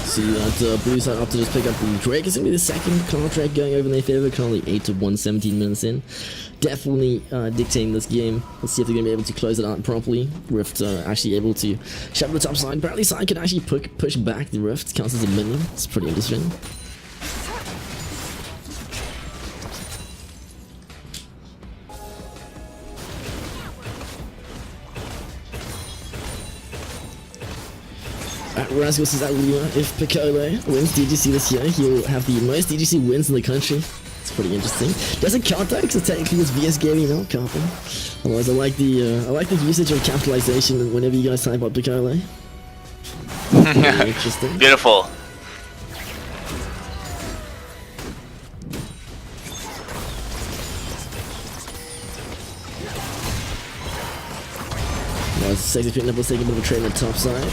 See that blue side up to just pick up the Drake. It's going to be the second contract going over in their favor, currently 8 to 1, 17 minutes in. Definitely dictating this game. Let's see if they're going to be able to close it out properly. Rift actually able to shove the top side. Apparently side can actually push back the Rift, counts as a minion. It's pretty interesting. Rascal says that Lima, if Piccolo wins DGC this year, he'll have the most DGC wins in the country. It's pretty interesting. Doesn't count though, because technically it's VS Gaming, not Carpin. Otherwise, I like the usage of capitalization whenever you guys type out Piccolo. Interesting. Beautiful. Well, Sexy Fit Nipple's taking a bit of a trade on the top side.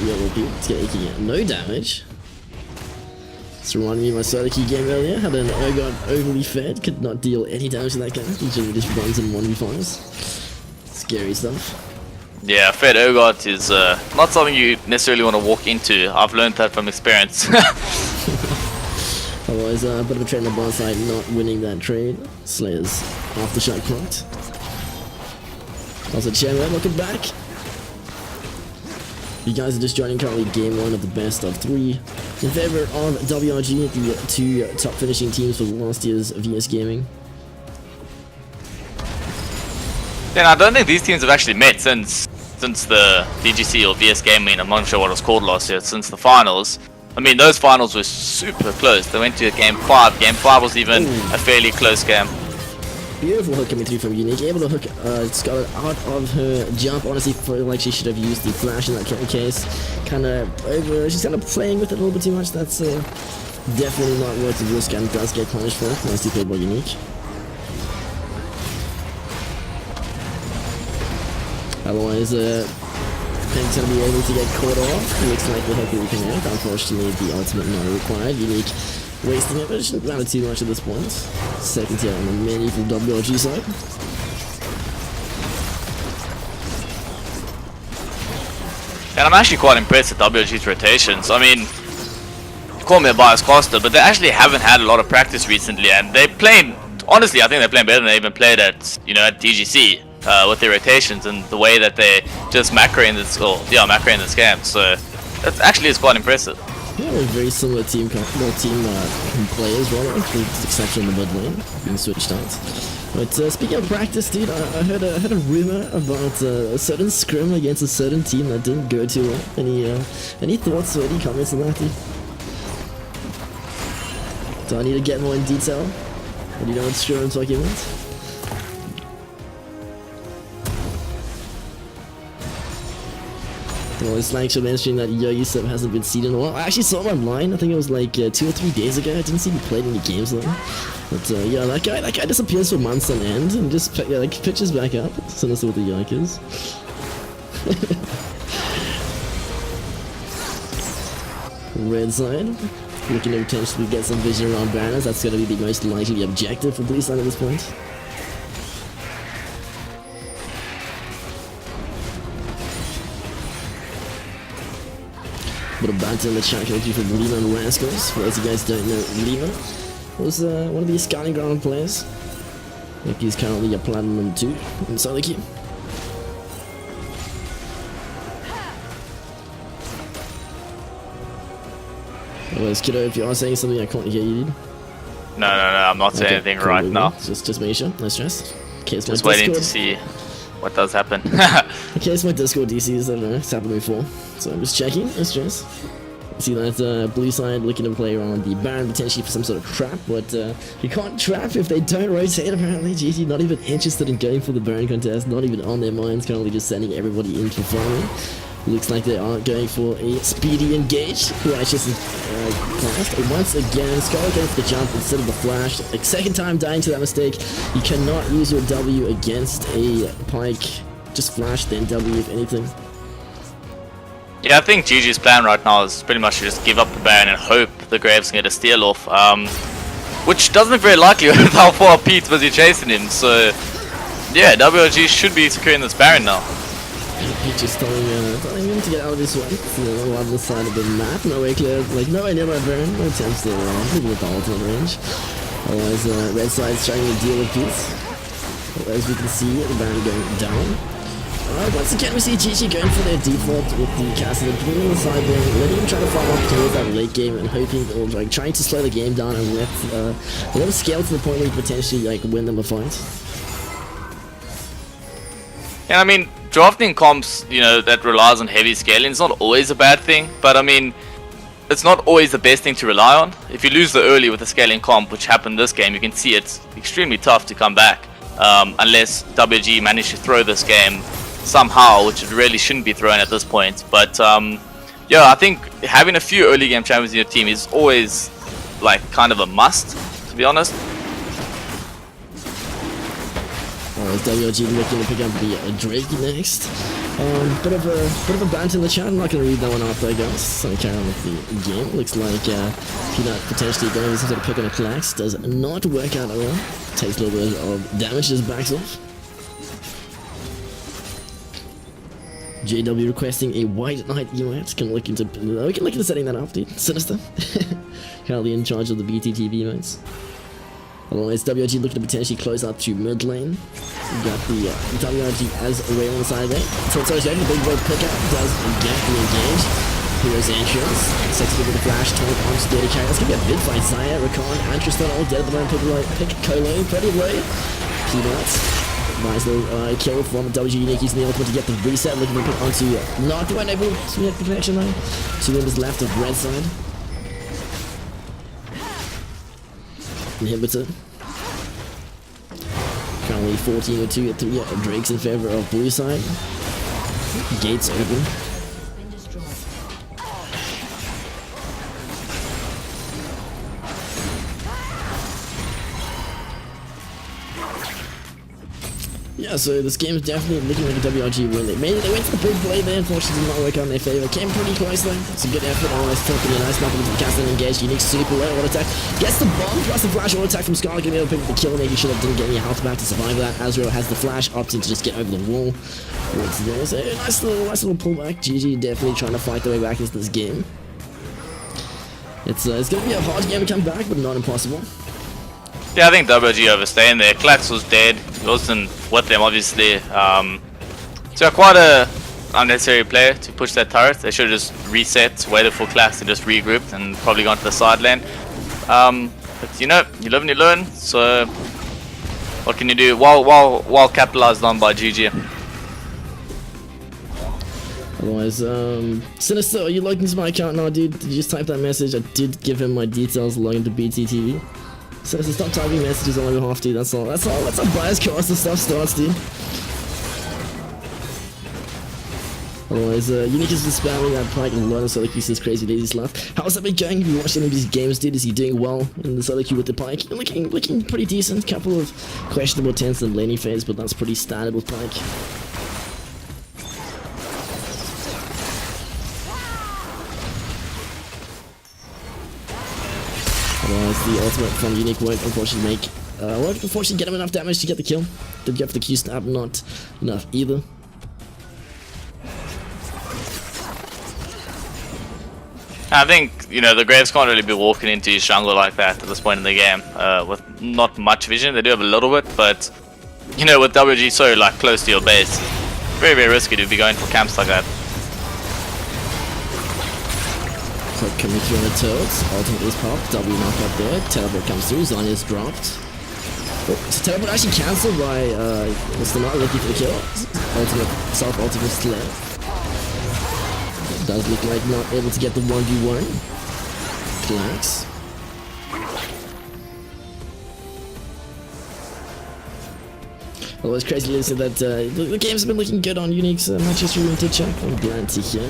Yeah, we'll be taking no damage. It's reminding me of my Soda Key game earlier. Had an Urgot overly fed, could not deal any damage to that guy. He generally just runs in 1v5s. Scary stuff. Yeah, fed Urgot is not something you necessarily want to walk into. I've learned that from experience. Otherwise, a bit of a trade on the bottom side, not winning that trade. Slayer's aftershock proc. Also, Chandler, welcome back. You guys are just joining currently game 1 of the best of 3 in favor of WRG, the 2 top finishing teams for last year's VS Gaming. Yeah, I don't think these teams have actually met since the DGC or VS Gaming. I'm not sure what it was called last year. Since the finals. I mean, those finals were super close. They went to game 5. Game 5 was even a fairly close game. Beautiful hook coming through from Unique, able to hook Scarlet out of her jump. Honestly, feel like she should have used the flash in that case. She's kind of playing with it a little bit too much. That's definitely not worth the risk and does get punished for. Nicely played by Unique. Otherwise, Pink's gonna be able to get caught off. Looks like the hook will connect. Unfortunately, the ultimate not required. Unique wasting it, but it shouldn't matter too much at this point. Second tier on the mini from WRG side. And I'm actually quite impressed with WRG's rotations. I mean, call me a biased caster, but they actually haven't had a lot of practice recently, and they're playing, honestly, I think they're playing better than they even played at, at DGC. with their rotations and the way that they just macroing this, macroing this game. So that actually is quite impressive. Yeah, a very similar team players, rather, with the exception of the mid lane being switched out. But speaking of practice, dude, I heard a rumor about a certain scrim against a certain team that didn't go too well. Any thoughts or any comments on that, dude? Do I need to get more in detail? Or do you know what scrim I'm talking about? Well, it's like mentioning that Yusuf hasn't been seen in a while. I actually saw him online. I think it was like 2 or 3 days ago. I didn't see him played any games though. But yeah, that guy disappears for months on end and just pitches back up. Sinister with the Yonkers. Red side, looking to potentially get some vision around banners. That's going to be the most likely objective for blue side at this point. Bit of banter in the chat coming from Lima and Rascals. For those of you guys don't know, Lima was one of the Scanning Ground players. I think he's currently a Platinum 2 in solo queue. Otherwise, kiddo, if you are saying something, I can't hear you, dude. No, I'm not saying anything cool, right now. Just make sure, no stress. Just waiting to see what does happen. In case my Discord DCs, I don't know, it's happened before. So I'm just checking, no stress. See that blue side looking to play around the Baron potentially for some sort of trap, but you can't trap if they don't rotate apparently. GG not even interested in going for the Baron contest, not even on their minds, currently just sending everybody in for farming. Looks like they are going for a speedy engage. Righteous classed. And once again, Scarlet going for the jump instead of the flash. Like second time dying to that mistake. You cannot use your W against a Pike. Just flash then W if anything. Yeah, I think GG's plan right now is pretty much to just give up the Baron and hope the Graves can get a steal off. Which doesn't look very likely with how far Pete's busy chasing him. So yeah, WRG should be securing this Baron now. He's just telling him to get out of this way. On the side of the map, no way clear, like no way near my Baron, no attempts to even with the ultimate range. Otherwise, red side's trying to deal with Peace. As we can see, the Baron going down. Once again, we see GG going for their default with the castle, putting on the side there, letting him try to farm up towards that late game and hoping, or like trying to slow the game down and let them scale to the point where you potentially like win them a fight. Yeah, I mean, drafting comps, that relies on heavy scaling is not always a bad thing, but I mean, it's not always the best thing to rely on. If you lose the early with a scaling comp, which happened this game, you can see it's extremely tough to come back, unless WRG managed to throw this game somehow, which it really shouldn't be thrown at this point. But yeah, I think having a few early game champions in your team is always like kind of a must, to be honest. WRG looking to pick up the Drake next. Bit of a banter in the chat. I'm not going to read that one off though, guys. So carry on with the game. Looks like Peanut potentially going with some sort of pick on a Klax. Does not work out at all. Takes a little bit of damage, just backs off. JW requesting a White Knight emote. We can look into setting that up, dude. Sinister. Currently in charge of the BTTV emotes. Otherwise, WRG looking to potentially close out to mid lane. We got the WRG as a rail inside there. So the big boy pickup does get the engage. Hero's entrance. Sexy with the flash, 20 arms, dirty carry. That's gonna be a big fight. Zaya, Rakan, and Tristan all dead at the moment. Pick Colo, pretty low. Peanuts. Nice little kill from WG Unique using the ultimate to get the reset. Looking to put onto not quite able to get the connection though. 2 members left of red side. Inhibitor. Currently 14 or 2 at 3 Drakes in favor of blue side. Gates open. Yeah, so this game is definitely looking like a WRG win. They went for the big play there, unfortunately did not work out in their favor. Came pretty close though. It's a good effort. Almost taking a nice knock into the castle engaged. Unique super low auto attack. Gets the bomb plus the flash auto attack from Scarlet, getting able to pick up the kill. Maybe should have didn't get any health back to survive that. Azrael has the flash, opting to just get over the wall. So nice little pullback. GG definitely trying to fight their way back into this game. It's gonna be a hard game to come back, but not impossible. Yeah, I think WRG overstaying there. Klax was dead. wasn't with them, obviously. So quite a unnecessary play to push that turret. They should have just reset, waited for Clax and just regrouped and probably gone to the side lane. But you know, you live and you learn. So what can you do? Well capitalized on by GG. Otherwise, Sinister, are you logging into my account now, dude? Did you just type that message? I did give him my details, log into BTTV. Sinister, stop typing messages on my behalf, dude. That's all. That's how bias cast and stuff starts, dude. Otherwise, Unique is just spamming that Pike and learning solo queue since crazy lazy stuff. How's that been going? Have you watched any of these games, dude? Is he doing well in the solo queue with the Pike? Looking pretty decent. Couple of questionable tents in laning phase, but that's pretty standard with Pike. Otherwise, the ultimate from Unique won't unfortunately get him enough damage to get the kill. Did get the Q snap, not enough either. I think, you know, the Graves can't really be walking into his jungle like that at this point in the game with not much vision. They do have a little bit, but, you know, with WRG so like close to your base, very, very risky to be going for camps like that. Clip coming through on the turrets, ultimate is popped, W knock up there, teleport comes through, Zanya's dropped. Oh, so teleport actually cancelled by Mr. Mark looking for the kill. Ultimate, self-ultimate slay. Does look like not able to get the 1v1. Clax. Although it's crazy to listen that the games have been looking good on Unique's match history to check. I'm glad to hear.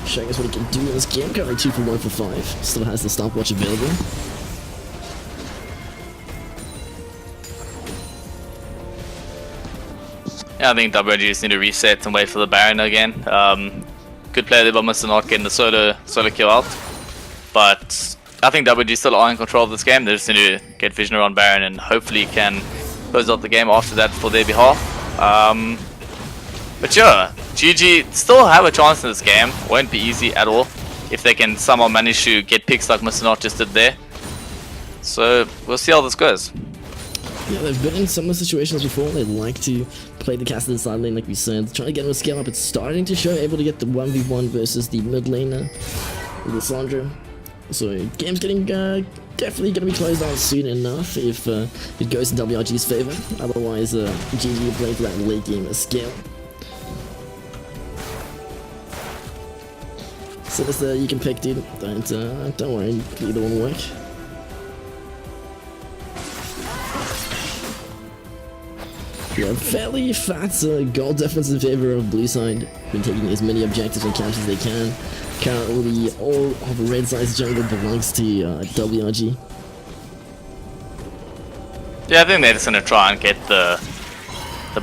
Showing us what he can do in this game. Currently 2 for 1 for 5. Still has the stopwatch available. Yeah, I think WRG just need to reset and wait for the Baron again. Good play there by Mr. Not getting the solo kill out. But I think WRG still are in control of this game. They just need to get vision around Baron and hopefully can close out the game after that for their behalf. But yeah, GG still have a chance in this game. Won't be easy at all if they can somehow manage to get picks like Mr. Not just did there. So we'll see how this goes. Yeah, they've been in similar situations before. They like to play the Cassidy side lane, like we said. Trying to get him to scale up. It's starting to show, able to get the 1v1 versus the mid laner, Lissandra. So, game's getting definitely going to be closed out soon enough if it goes in WRG's favor. Otherwise, GG will play for that late game scale. So, this you can pick, dude. Don't worry, either one will work. Yeah, fairly fat gold difference in favor of blue side. Been taking as many objectives and camps as they can. Currently, all of the red side's jungle belongs to WRG. Yeah, I think they're just gonna try and get the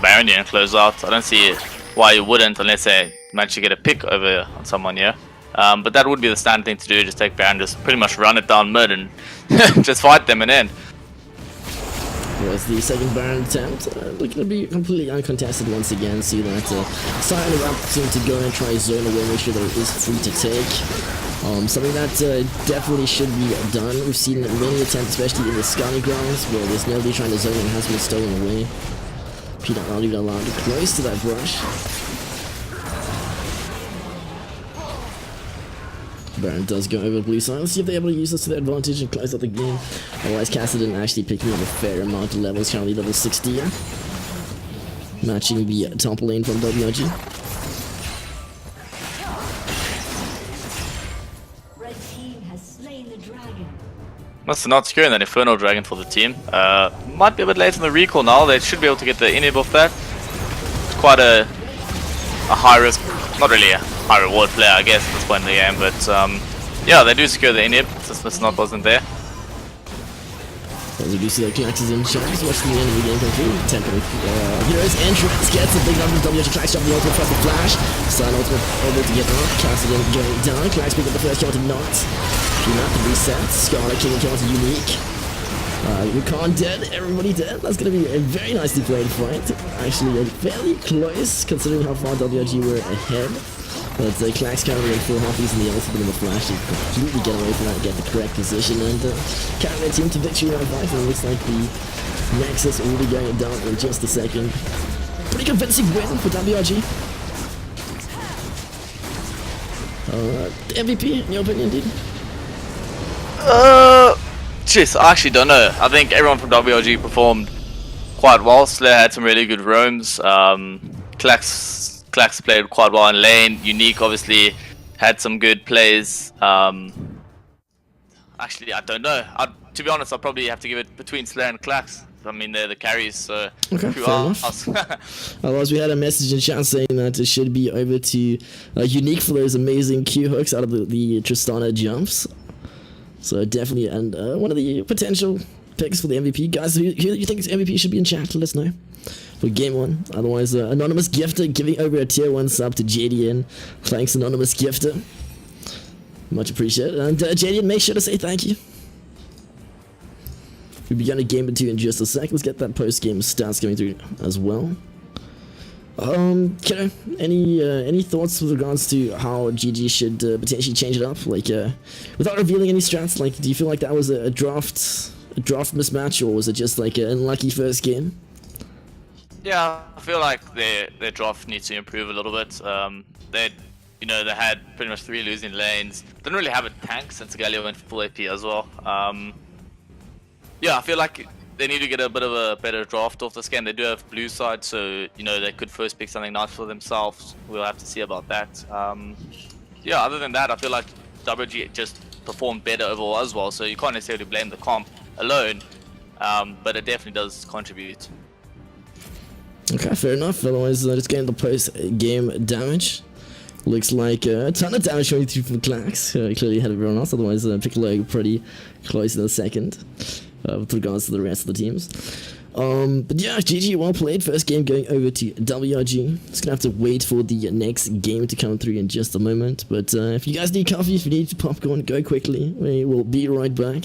Baron and close out. I don't see why you wouldn't unless they manage to get a pick over on someone here. But that would be the standard thing to do. Just take Baron, just pretty much run it down mid and just fight them and end. Was the second Baron attempt looking to be completely uncontested once again. See that Siren and Ramp seem to go and try zone away, make sure that it is free to take. Something that definitely should be done. We've seen many attempts, especially in the Scotty grounds, where there's nobody trying to zone and has been stolen away. Peanut not even allowed to close to that brush. Baron does go over blue side. Let's see if they're able to use this to their advantage and close out the game. Otherwise, Cassidy actually picking up a fair amount of levels, currently level 60. Matching the top lane from WRG. Red team has slain the dragon. Must not securing that Infernal Dragon for the team. Might be a bit late in the recall now. They should be able to get the inhib off that. It's quite a high risk, not really a high reward player, I guess, at this point in the game. But yeah, they do secure the inhib since Mr. Not wasn't there. As we do see that Clax is in charge, watching the end of the game come through. Temporary Heroes entrance gets a big number of WRG. Clax dropping the ultimate plus the flash. Sun ultimate able to get off. Cassidy going down. Clax pick up the first kill to Not. Peanut to reset. Scarlet King kill to Unique. Khan dead, everybody dead. That's going to be a very nicely played fight. Actually, fairly close considering how far WRG were ahead. But Clax currently in full half using the ultimate and the flash to completely get away from that and get the correct position. And carrying their team to victory round 5. And it looks like the Nexus will be going down in just a second. Pretty convincing win for WRG. MVP, in your opinion, dude? Jeez, I actually don't know. I think everyone from WRG performed quite well. Slayer had some really good roams. Klax played quite well in lane. Unique obviously had some good plays. Actually, I don't know. To be honest, I'll probably have to give it between Slayer and Klax. I mean, they're the carries, so okay, who fair else? enough. Otherwise, we had a message in chat saying that it should be over to Unique for those amazing Q hooks out of the Tristana jumps. So definitely, and one of the potential picks for the MVP. Guys, who you think MVP should be in chat? Let us know for game 1. Otherwise, Anonymous Gifter giving over a tier 1 sub to JDN. Thanks, Anonymous Gifter. Much appreciated. And JDN, make sure to say thank you. We'll be going to game 2 in just a sec. Let's get that post-game stats going through as well. Kiddo, any thoughts with regards to how GG should potentially change it up? Like, without revealing any strats, like, do you feel like that was a draft mismatch, or was it just like an unlucky first game? Yeah, I feel like their draft needs to improve a little bit. They had pretty much 3 losing lanes. Didn't really have a tank since Galio went full AP as well. Yeah, I feel like they need to get a bit of a better draft off this game. They do have blue side, so they could first pick something nice for themselves. We'll have to see about that. Yeah, other than that, I feel like WRG just performed better overall as well. So you can't necessarily blame the comp alone, but it definitely does contribute. Okay, fair enough. Otherwise, just getting the post-game damage. Looks like a ton of damage coming through from Klax. Clearly ahead of everyone else. Otherwise, Piccolo pretty close in the second. With regards to the rest of the teams. But yeah, GG, well played. First game going over to WRG. Just gonna have to wait for the next game to come through in just a moment. But if you guys need coffee, if you need popcorn, go quickly. We will be right back.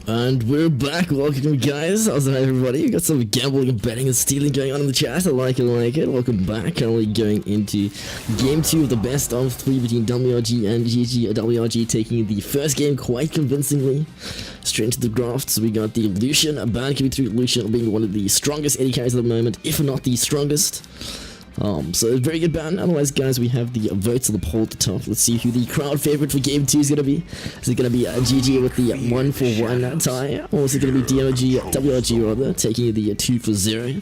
And we're back. Welcome, guys. How's it, everybody? We got some gambling and betting and stealing going on in the chat. I like it. Welcome back. Currently going into game 2 of the best of 3 between WRG and GG. WRG taking the first game quite convincingly. Straight into the draft. So we got the Lucian, a ban coming through. Lucian being one of the strongest AD carries at the moment, if not the strongest. So very good ban. Otherwise, guys, we have the votes on the poll at the top. Let's see who the crowd favorite for game 2 is gonna be. Is it gonna be GG with the 1-for-1 tie, or is it gonna be WRG rather, taking the 2-for-0?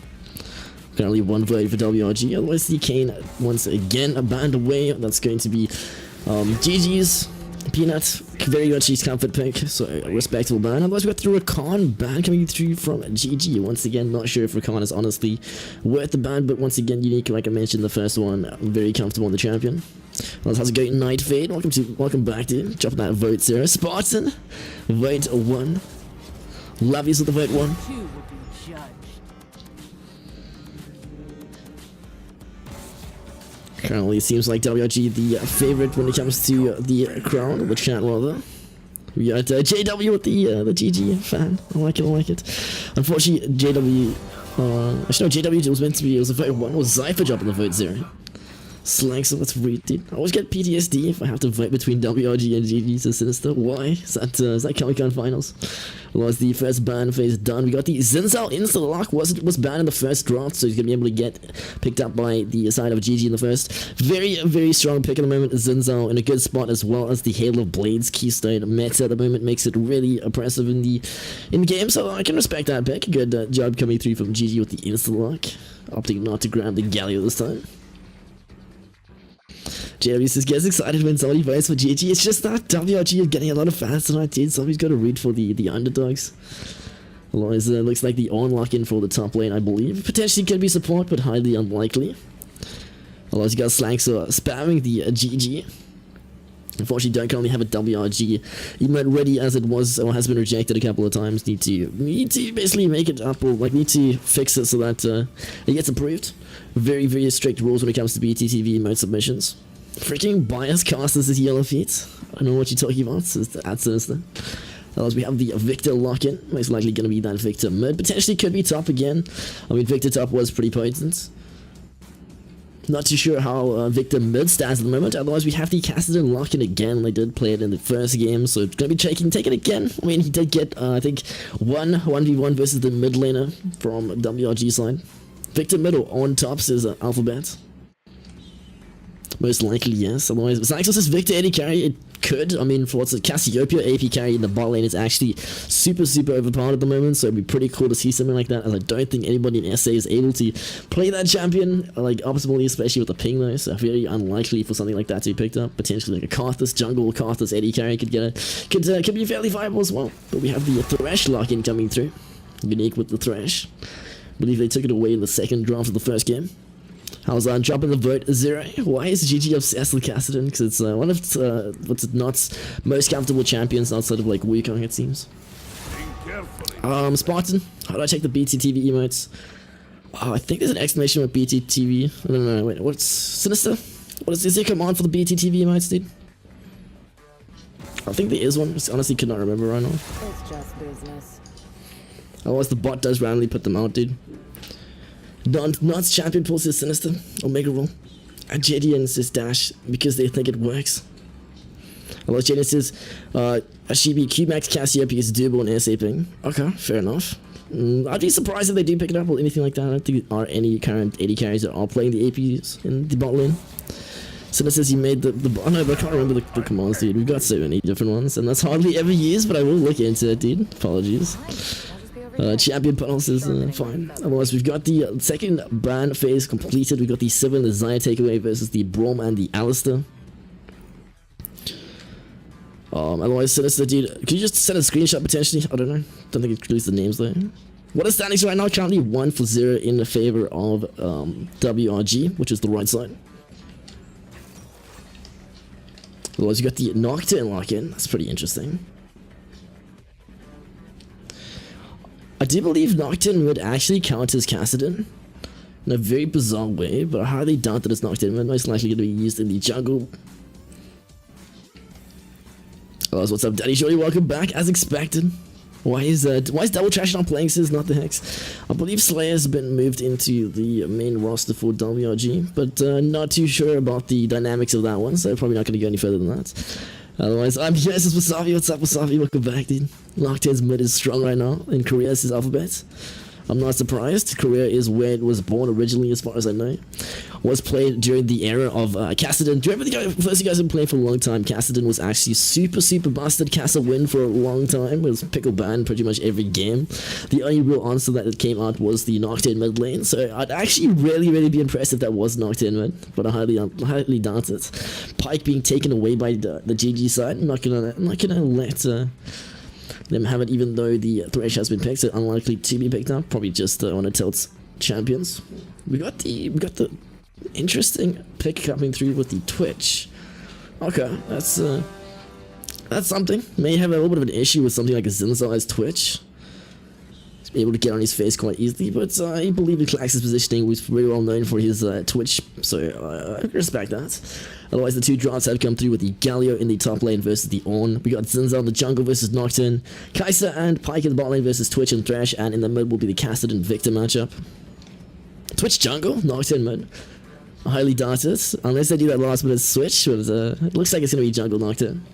Currently 1 vote for WRG. Otherwise, the Kane once again a banned away. That's going to be GG's. Peanut, very much his comfort pick, so a respectable ban. Otherwise, we got the Rakan ban coming through from GG. Once again, not sure if Rakan is honestly worth the ban, but once again, unique, like I mentioned, the first one, very comfortable on the champion. How's it going, Night Fade? Welcome back, dude. Drop that vote, Sarah. Spartan, vote 1. Love you with the vote 1. Currently, it seems like WRG the favorite when it comes to the crowd, the chat rather. We got JW with the GG fan. I like it. Unfortunately, JW. Actually, no, JW was meant to be. It was a vote 1. It was Zypher dropping the vote 0. Slang, so let's read it. I always get PTSD if I have to vote between WRG and GG to Sinister. Why? Is that Comic-Con finals? Was the first ban phase done? We got the Xin Zhao insta-lock. Was banned in the first draft, so he's gonna be able to get picked up by the side of GG in the first. Very strong pick at the moment. Xin Zhao in a good spot, as well as the Hail of Blades keystone meta at the moment makes it really oppressive in the game. So I can respect that pick. Good job coming through from GG with the insta-lock, opting not to grab the Galio this time. JW says, gets excited when somebody votes for GG. It's just that WRG is getting a lot of fans tonight, dude. Somebody's got to root for the underdogs. Otherwise, looks like the on-lock-in for the top lane, I believe. Potentially could be support, but highly unlikely. Otherwise, you got Slank, so spamming the GG. Unfortunately, don't currently have a WRG emote ready as it was or has been rejected a couple of times. Need to basically make it up, or like need to fix it so that it gets approved. Very strict rules when it comes to BTTV emote submissions. Freaking bias casters is yellow feet. I don't know what you're talking about. That's Sinister. Otherwise, we have the Victor lock-in. Most likely going to be that Victor mid. Potentially could be top again. I mean, Victor top was pretty potent. Not too sure how Victor mid stands at the moment. Otherwise, we have the Cassidy lock-in again. They did play it in the first game, so it's going to be taking it again. I mean, he did get, I think, 1v1 versus the mid laner from WRG side. Victor middle on top says Alphabet. Most likely, yes. Otherwise, Zaxos says Victor AD carry. It could. I mean, for what's it? Cassiopeia AP carry in the bot lane is actually super overpowered at the moment, so it'd be pretty cool to see something like that, as I don't think anybody in SA is able to play that champion, like, optimally, especially with the ping, though, so very unlikely for something like that to be picked up. Potentially, like a Karthus jungle, Karthus AD carry could get it. Could be fairly viable as well. But we have the Thresh lock-in coming through. Unique with the Thresh. I believe they took it away in the second draft of the first game. How's that? Dropping the vote 0. Why is GG obsessed with Kassadin? Because it's one of what's it not most comfortable champions outside of like Wukong, it seems. Spartan, how do I check the BTTV emotes? Oh, I think there's an exclamation with BTTV. I don't know. Wait, what's Sinister? Is there a command for the BTTV emotes, dude? I think there is one. I honestly could not remember right now. It's just business. Otherwise, the bot does randomly put them out, dude. Not's champion pulls his Sinister, Omega roll. And JDN says dash because they think it works. Otherwise, JDN says Sheepii Qmax Cassiopeia is doable in SA ping. Okay, fair enough. I'd be surprised if they do pick it up or anything like that. I don't think there are any current AD carries that are playing the APs in the bot lane. Sinister says he made the bot. No, but I can't remember the commands, dude. We've got so many different ones, and that's hardly ever used, but I will look into it, dude. Apologies. Champion panels is fine. Otherwise, we've got the second ban phase completed. We've got the 7 Desire takeaway versus the Braum and the Alistair. Otherwise, Sinister, dude, could you just send a screenshot potentially? I don't know. Don't think it could release the names though. What are standings right now? Currently 1-for-0 in favor of WRG, which is the right side. Otherwise, you got the Nocturne lock-in. That's pretty interesting. I do believe Nocturne would actually count as Kassadin in a very bizarre way, but I highly doubt that it's Nocturne. It's most likely going to be used in the jungle. Otherwise, what's up, Daddy Shorty? Welcome back, as expected. Why is Double Trash not playing since not the Hex? I believe Slayer's been moved into the main roster for WRG, but not too sure about the dynamics of that one, so probably not going to go any further than that. Otherwise, I'm here, this is Wasabi. What's up, Wasabi? Welcome back, dude. Nocturne's mid is strong right now, and Korea is his alphabet. I'm not surprised. Korea is where it was born originally, as far as I know. Was played during the era of Cassidy. Do you remember the first you guys have been playing for a long time? Cassidy was actually super busted. Castle win for a long time. It was pickle banned pretty much every game. The only real answer that came out was the Nocturne mid lane. So I'd actually really be impressed if that was Nocturne mid, but I highly doubt it. Pike being taken away by the GG side. I'm not gonna let them have it, even though the Thresh has been picked. So unlikely to be picked up. Probably just one of Tilt's champions. We got the interesting pick coming through with the Twitch. Okay, that's something. May have a little bit of an issue with something like a Zinzai's Twitch. He's able to get on his face quite easily, but I believe in Klax's positioning was very well known for his Twitch, so I respect that. Otherwise, the two drops have come through with the Galio in the top lane versus the Ornn. We got Zinza in the jungle versus Nocturne, Kai'Sa and Pike in the bot lane versus Twitch and Thresh, and in the mid will be the Cassidy and Victor matchup. Twitch jungle, Nocturne mid. I highly doubt it, unless they do that last minute switch, but it looks like it's going to be jungle Nocturne.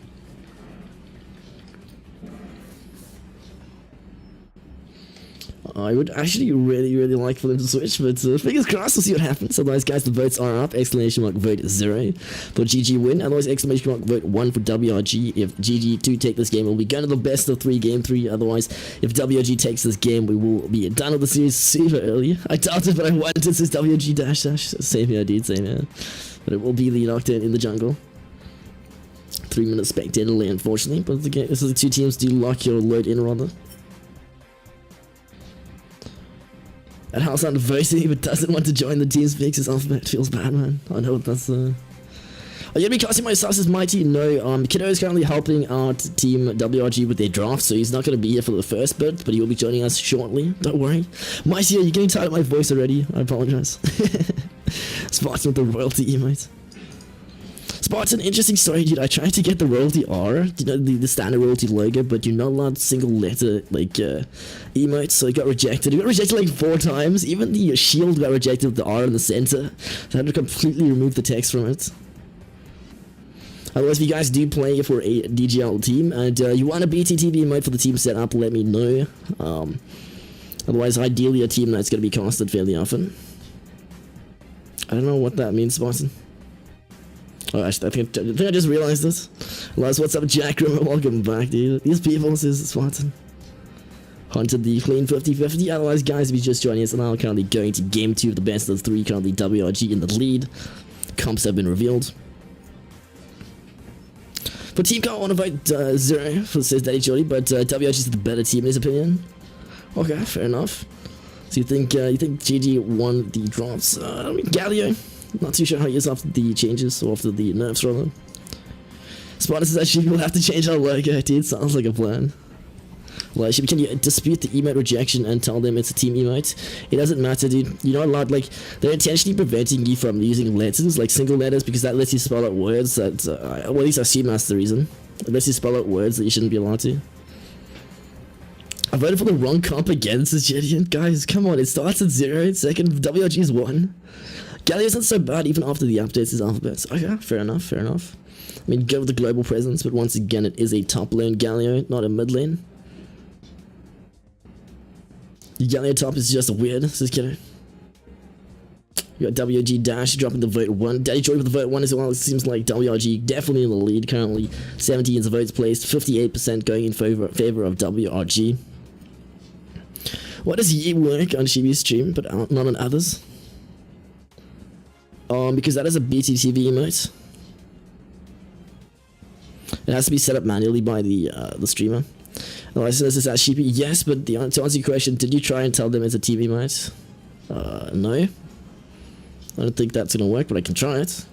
I would actually really like for them to switch, but fingers crossed, we'll see what happens. Otherwise, guys, the votes are up. Exclamation mark vote 0 for GG win. Otherwise, exclamation mark vote 1 for WRG. If GG do take this game, we'll be going to the best of 3 game 3. Otherwise, if WRG takes this game, we will be done with the series super early. I doubt it, but I want it since WRG dash. Same here, dude, same here. But it will be the Nocturne in the jungle. 3-minute spectator delay, unfortunately. But again, this is the two teams do lock your load in rather. That house on voting but doesn't want to join the team's fix. His alphabet feels bad, man. I know that's Are you gonna be casting my sauce as mighty? No, Kiddo is currently helping out Team WRG with their draft, so he's not gonna be here for the first bit, but he will be joining us shortly. Don't worry. Mighty, you're getting tired of my voice already. I apologize. Spartan with the royalty emote. Spartan, interesting story, dude. I tried to get the royalty R, you know, the standard royalty logo, but you're not allowed single letter, like, emotes, so it got rejected. It got rejected like 4 times. Even the shield got rejected with the R in the center. So I had to completely remove the text from it. Otherwise, if you guys do play for a DGL team, and you want a BTTV emote for the team setup, let me know. Otherwise, ideally a team that's going to be casted fairly often. I don't know what that means, Spartan. Oh, actually, I think I just realized this. Lars, what's up, Jack Rimmer? Welcome back, dude. These people, this is Spartan. Hunted the clean 50-50. Otherwise, guys, if you're just joining us now, currently going to game 2 of the best of 3. Currently, WRG in the lead. Comps have been revealed. For Team Car, I want to vote 0 for says Daddy Jody, but WRG is the better team in his opinion. Okay, fair enough. So you think GG won the drops? I mean, Galio. Not too sure how he is after the changes, or after the nerfs rather. Spartan says actually we'll have to change our logo, dude. Sounds like a plan. Well, can you dispute the emote rejection and tell them it's a team emote? It doesn't matter, dude. You're not allowed, like, they're intentionally preventing you from using letters, like single letters, because that lets you spell out words that, well, at least I assume that's the reason. It lets you spell out words that you shouldn't be allowed to. I voted for the wrong comp again, says Gideon. Guys, come on, it starts at 0, second, WRG is 1. Galio isn't so bad even after the updates his alphabets. Okay, fair enough, fair enough. I mean, go with the global presence, but once again, it is a top lane Galio, not a mid lane. The Galio top is just weird, says Kiddo. You got WRG Dash dropping the vote 1. Daddy Joy with the vote 1 as well. It seems like WRG definitely in the lead currently. 17 votes placed, 58% going in favor of WRG. Why does Yi work on Sheepie's stream, but not on others? Because that is a BTTV emote. It has to be set up manually by the streamer. Otherwise, this is Sheepii. Yes, but to answer your question, did you try and tell them it's a TV emote? No. I don't think that's gonna work, but I can try it.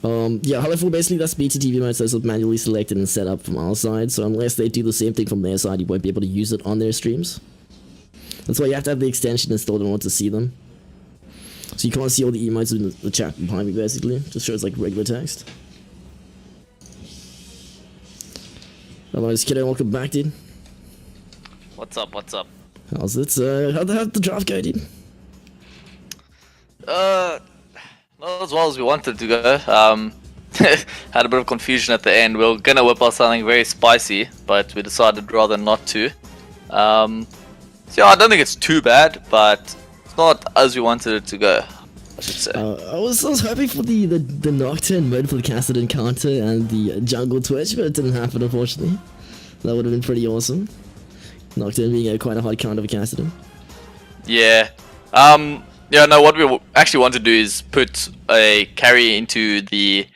Yeah, however, basically that's BTTV emotes that's manually selected and set up from our side. So unless they do the same thing from their side, you won't be able to use it on their streams. That's why you have to have the extension installed in order to see them. So you can't see all the emotes in the chat behind me, basically. Just shows like regular text. Otherwise, kiddo, welcome back, dude. What's up? What's up? How's it? How'd the draft go, dude? Not as well as we wanted to go. Had a bit of confusion at the end. We were gonna whip out something very spicy, but we decided rather not to. So yeah, I don't think it's too bad, but it's not as we wanted it to go, I should say. I was hoping for the Nocturne mode for the casted encounter and the jungle twitch, but it didn't happen, unfortunately. That would have been pretty awesome. Nocturne being quite a hard counter of a casted. Yeah. Yeah, no, what we actually want to do is put a carry into the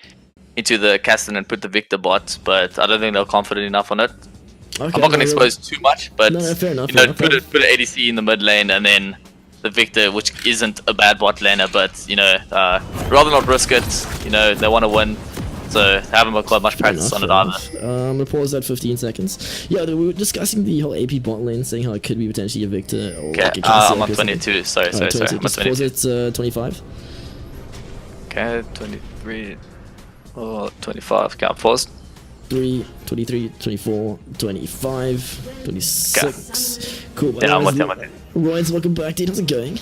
Caston and put the Victor bot, but I don't think they're confident enough on it. Okay, I'm not going to expose too much, but no, fair enough, you know, put an ADC in the mid lane and then the Victor, which isn't a bad bot laner, but you know, rather not risk it. You know, they want to win, so haven't got much practice on it either. I'm gonna pause that 15 seconds. Yeah, we were discussing the whole AP bot lane, saying how it could be potentially a Victor or Okay, like a I'm on Cassidy or 22. Sorry. I'm on Just 22. pause it 25. Okay, 23. Oh, 25. Okay, I'll pause. 3, 23, 24, 25, 26. Cool. Yeah, I'm with you. Royds, welcome back, dude. How's it going?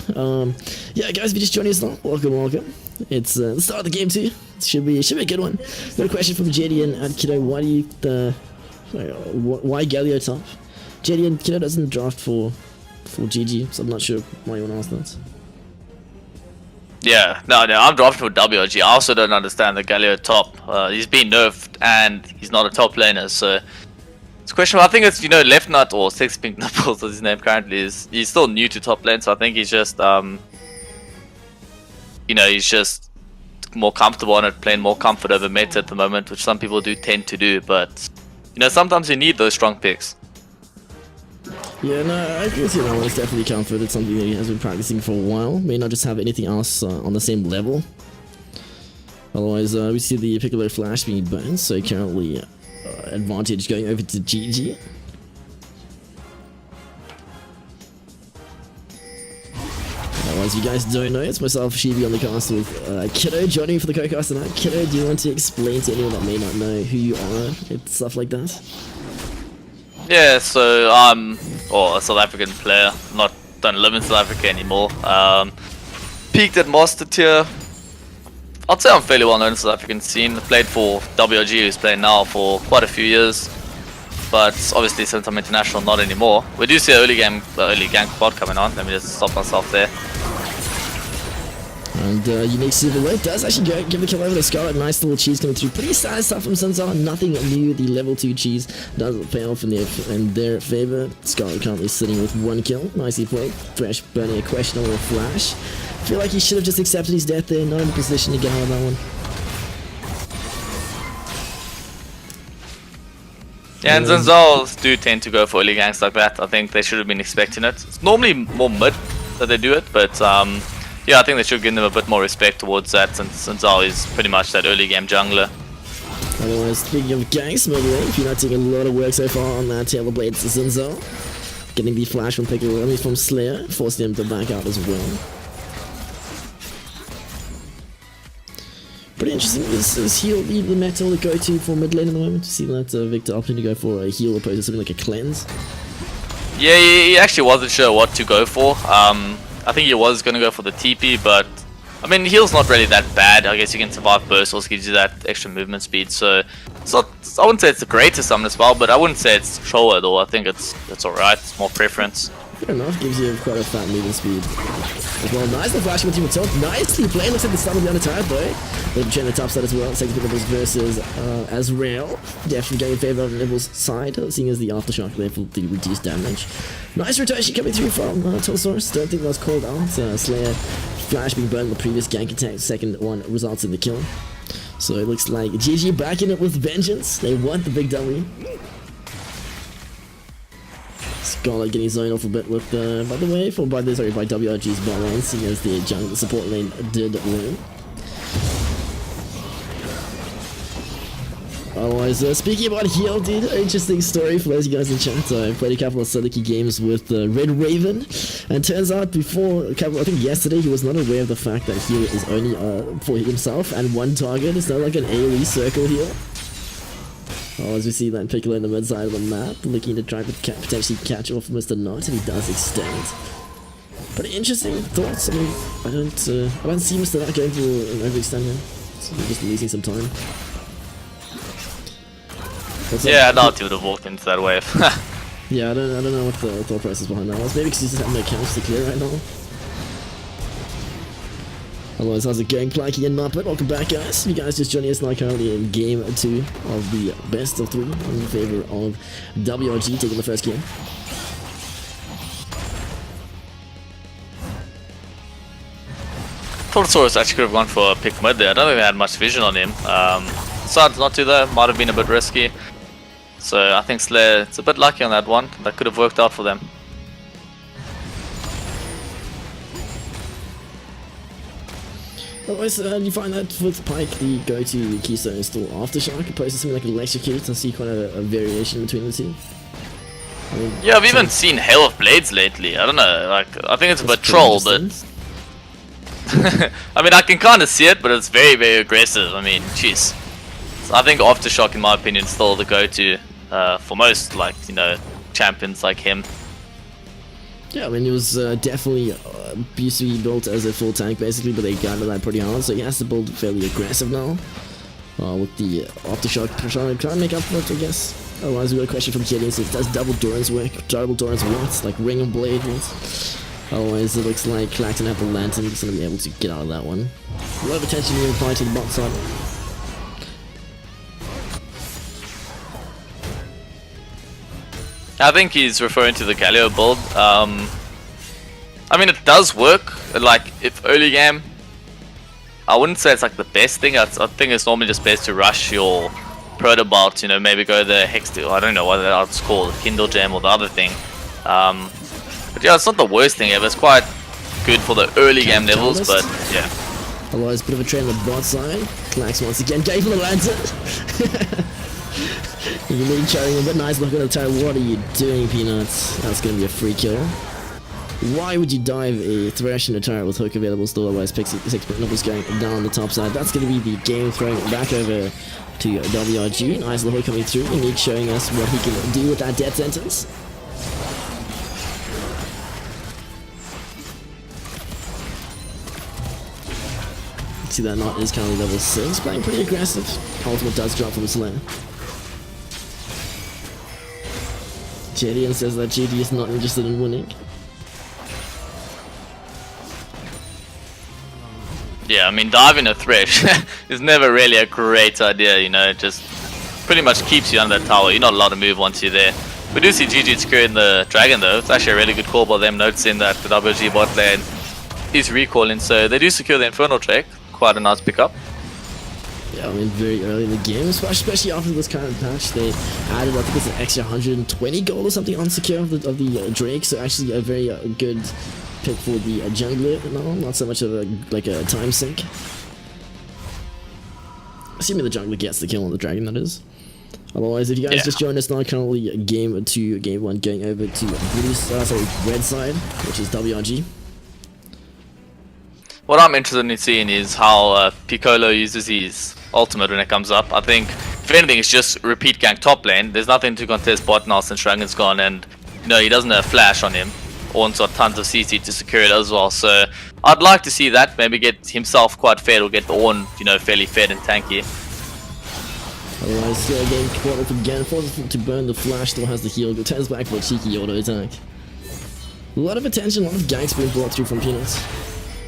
Yeah, guys, if you just joined us now, welcome. It's the start of the game too. It should be a good one. Got a question from JD and Kiddo. Why do you why Galio top? JD and Kiddo doesn't draft for GG, so I'm not sure why you want to ask that. Yeah, no, I'm drafting for WRG. I also don't understand the Galio top. He's been nerfed and he's not a top laner, so it's questionable. I think it's, you know, Left Nut or Six Pink Nipples as his name currently is. He's still new to top lane, so I think he's just you know, he's just more comfortable on it, playing more comfort over meta at the moment, which some people do tend to do, but you know, sometimes you need those strong picks. Yeah, no, I can see that one. It's definitely comfort. It's something that he has been practicing for a while. May not just have anything else on the same level. Otherwise, we see the Piccolo Flash being burned, so currently advantage going over to GG. Otherwise, you guys don't know, it's myself, Sheepii, on the cast with Kiddo joining for the co-cast tonight. Kiddo, do you want to explain to anyone that may not know who you are and stuff like that? Yeah, so I'm a South African player. Don't live in South Africa anymore. Peaked at Master Tier. I'd say I'm fairly well known in the South African scene. Played for WRG, who's playing now for quite a few years. But obviously since I'm international, not anymore. We do see an early gank bot coming on. Let me just stop myself there. And Unique Super Late does actually give the kill over to Scarlet. Nice little cheese coming through. Pretty sad stuff from Sunzar. Nothing new. The level 2 cheese does pay off in their favor. Scarlet currently sitting with 1 kill. Nicely played. Fresh burning a questionable flash. Feel like he should have just accepted his death there. Not in a position to get out of that one. Yeah, and Zinzals do tend to go for early ganks like that. I think they should have been expecting it. It's normally more mid that they do it, but yeah, I think they should give them a bit more respect towards that, since Zinzal is pretty much that early game jungler. Otherwise, speaking of ganks, maybe if you're not taking a lot of work so far on that Tail of Blades, Zinzal getting the flash from Piccolo, I mean from Slayer, forcing him to back out as well. Pretty interesting. Is heal the metal to go to for mid lane at the moment? To see that Victor opting to go for a heal opposed to something like a cleanse. Yeah, he actually wasn't sure what to go for. I think he was going to go for the TP, but I mean, heal's not really that bad. I guess you can survive burst, also gives you that extra movement speed. So it's not, I wouldn't say it's the greatest summon as well, but I wouldn't say it's troll at all. I think it's alright. It's more preference. Fair enough, gives you quite a fat movement speed as well. Nice, the flash with top. Nicely played. Looks like the stun will be on the tide though. They've checked the top side as well. Takes a bit of those versus Azrael. Definitely going in favor of Nibble's side, seeing as the aftershock there for the reduced damage. Nice rotation coming through from Tulsaurus. Don't think that was called out. Slayer flash being burned in the previous gank attack. Second one results in the kill. So it looks like GG back in it with vengeance. They want the big W. Scarlet getting zoned off a bit with by WRG's bot lane, seeing as the jungle support lane did win. Otherwise, speaking about heal, dude, interesting story for those of you guys in chat. I played a couple of Sadiki games with Red Raven, and turns out I think yesterday, he was not aware of the fact that heal is only for himself and one target. It's not like an AoE circle heal. Oh, as we see that Piccolo in the mid side of the map, looking to try to potentially catch off Mr. Knight, and he does extend. Pretty interesting thoughts. I mean, I don't see Mr. Knight going for an overextend here. So we're just losing some time. Yeah, I doubt he would have walked into that wave. Yeah, I don't know what the thought process behind that was. Maybe because he just have no counts to clear right now. Otherwise, how's it going, Planky and Muppet? Welcome back, guys. You guys just joining us now currently in game 2 of the best of 3 in favor of WRG taking the first game. Thought Saurus actually could have gone for a pick mid there. I don't think they had much vision on him. Decided not to though, might have been a bit risky. So I think Slayer, it's a bit lucky on that one. That could have worked out for them. Otherwise, do you find that with Pyke the go-to keystone is still Aftershock opposed to something like Electrocute? I see quite a variation between the two. I mean, Yeah, I've even seen Hail of Blades lately. I don't know, like I think it's a bit troll, but I mean I can kind of see it, but it's very, very aggressive. I mean, jeez. So I think Aftershock, in my opinion, is still the go-to for most, like, you know, champions like him. Yeah, I mean, it was definitely used to be built as a full tank basically, but they got to that pretty hard, so he has to build fairly aggressive now. With the Aftershock trying to make up for it, I guess. Otherwise, we got a question from Gideon, so does double Doran's work? Double Doran's what? Like Ring of Blade what? Otherwise, it looks like Clacton Apple Lantern is going to be able to get out of that one. A lot of attention being applied to the bot side. I think he's referring to the Galio build. I mean, it does work. Like, if early game, I wouldn't say it's like the best thing. I think it's normally just best to rush your Protobot, you know, maybe go the Hex, I don't know what that's called, Kindle Gem or the other thing. But yeah, it's not the worst thing ever. It's quite good for the early game levels, but yeah. Otherwise, bit of a trade on the bot side. Clax once again, gave for the lantern. You need carrying a bit nice look at the tower. What are you doing, Peanuts? That's gonna be a free kill. Why would you dive a Thresh in a turret with hook available still? Otherwise, Pixie 6 numbers going down the top side. That's gonna be the game throwing it back over to WRG. Nice little hook coming through. Unique showing us what he can do with that death sentence. See that Knot is currently level 6, playing pretty aggressive. Ultimate does drop from the Slayer. Gideon says that GD is not interested in winning. Yeah, I mean, diving a Thresh is never really a great idea, you know, it just pretty much keeps you under that tower. You're not allowed to move once you're there. We do see GG securing the Dragon though. It's actually a really good call by them, noticing that the WRG bot lane is recalling, so they do secure the Infernal Drake. Quite a nice pickup. Yeah, I mean, very early in the game, especially after this kind of patch, they added, I think it's an extra 120 gold or something on secure of the Drake, so actually a very good pick for the jungler, not so much of a time sink. Assuming the jungler gets the kill on the dragon, that is. Otherwise, if you guys just joined us now, currently game 2, game 1 going over to red side, which is WRG. What I'm interested in seeing is how Piccolo uses his ultimate when it comes up. I think, if anything, it's just repeat gank top lane. There's nothing to contest bot now since Dragon's gone, and you know he doesn't have flash on him. Ornn's got tons of CC to secure it as well. So I'd like to see that. Maybe get himself quite fed, or get Ornn, you know, fairly fed and tanky. Otherwise, getting caught up again, forces him to burn the flash. Still has the heal. Turns back for a cheeky auto attack. A lot of attention, a lot of ganks being brought through from Peanuts.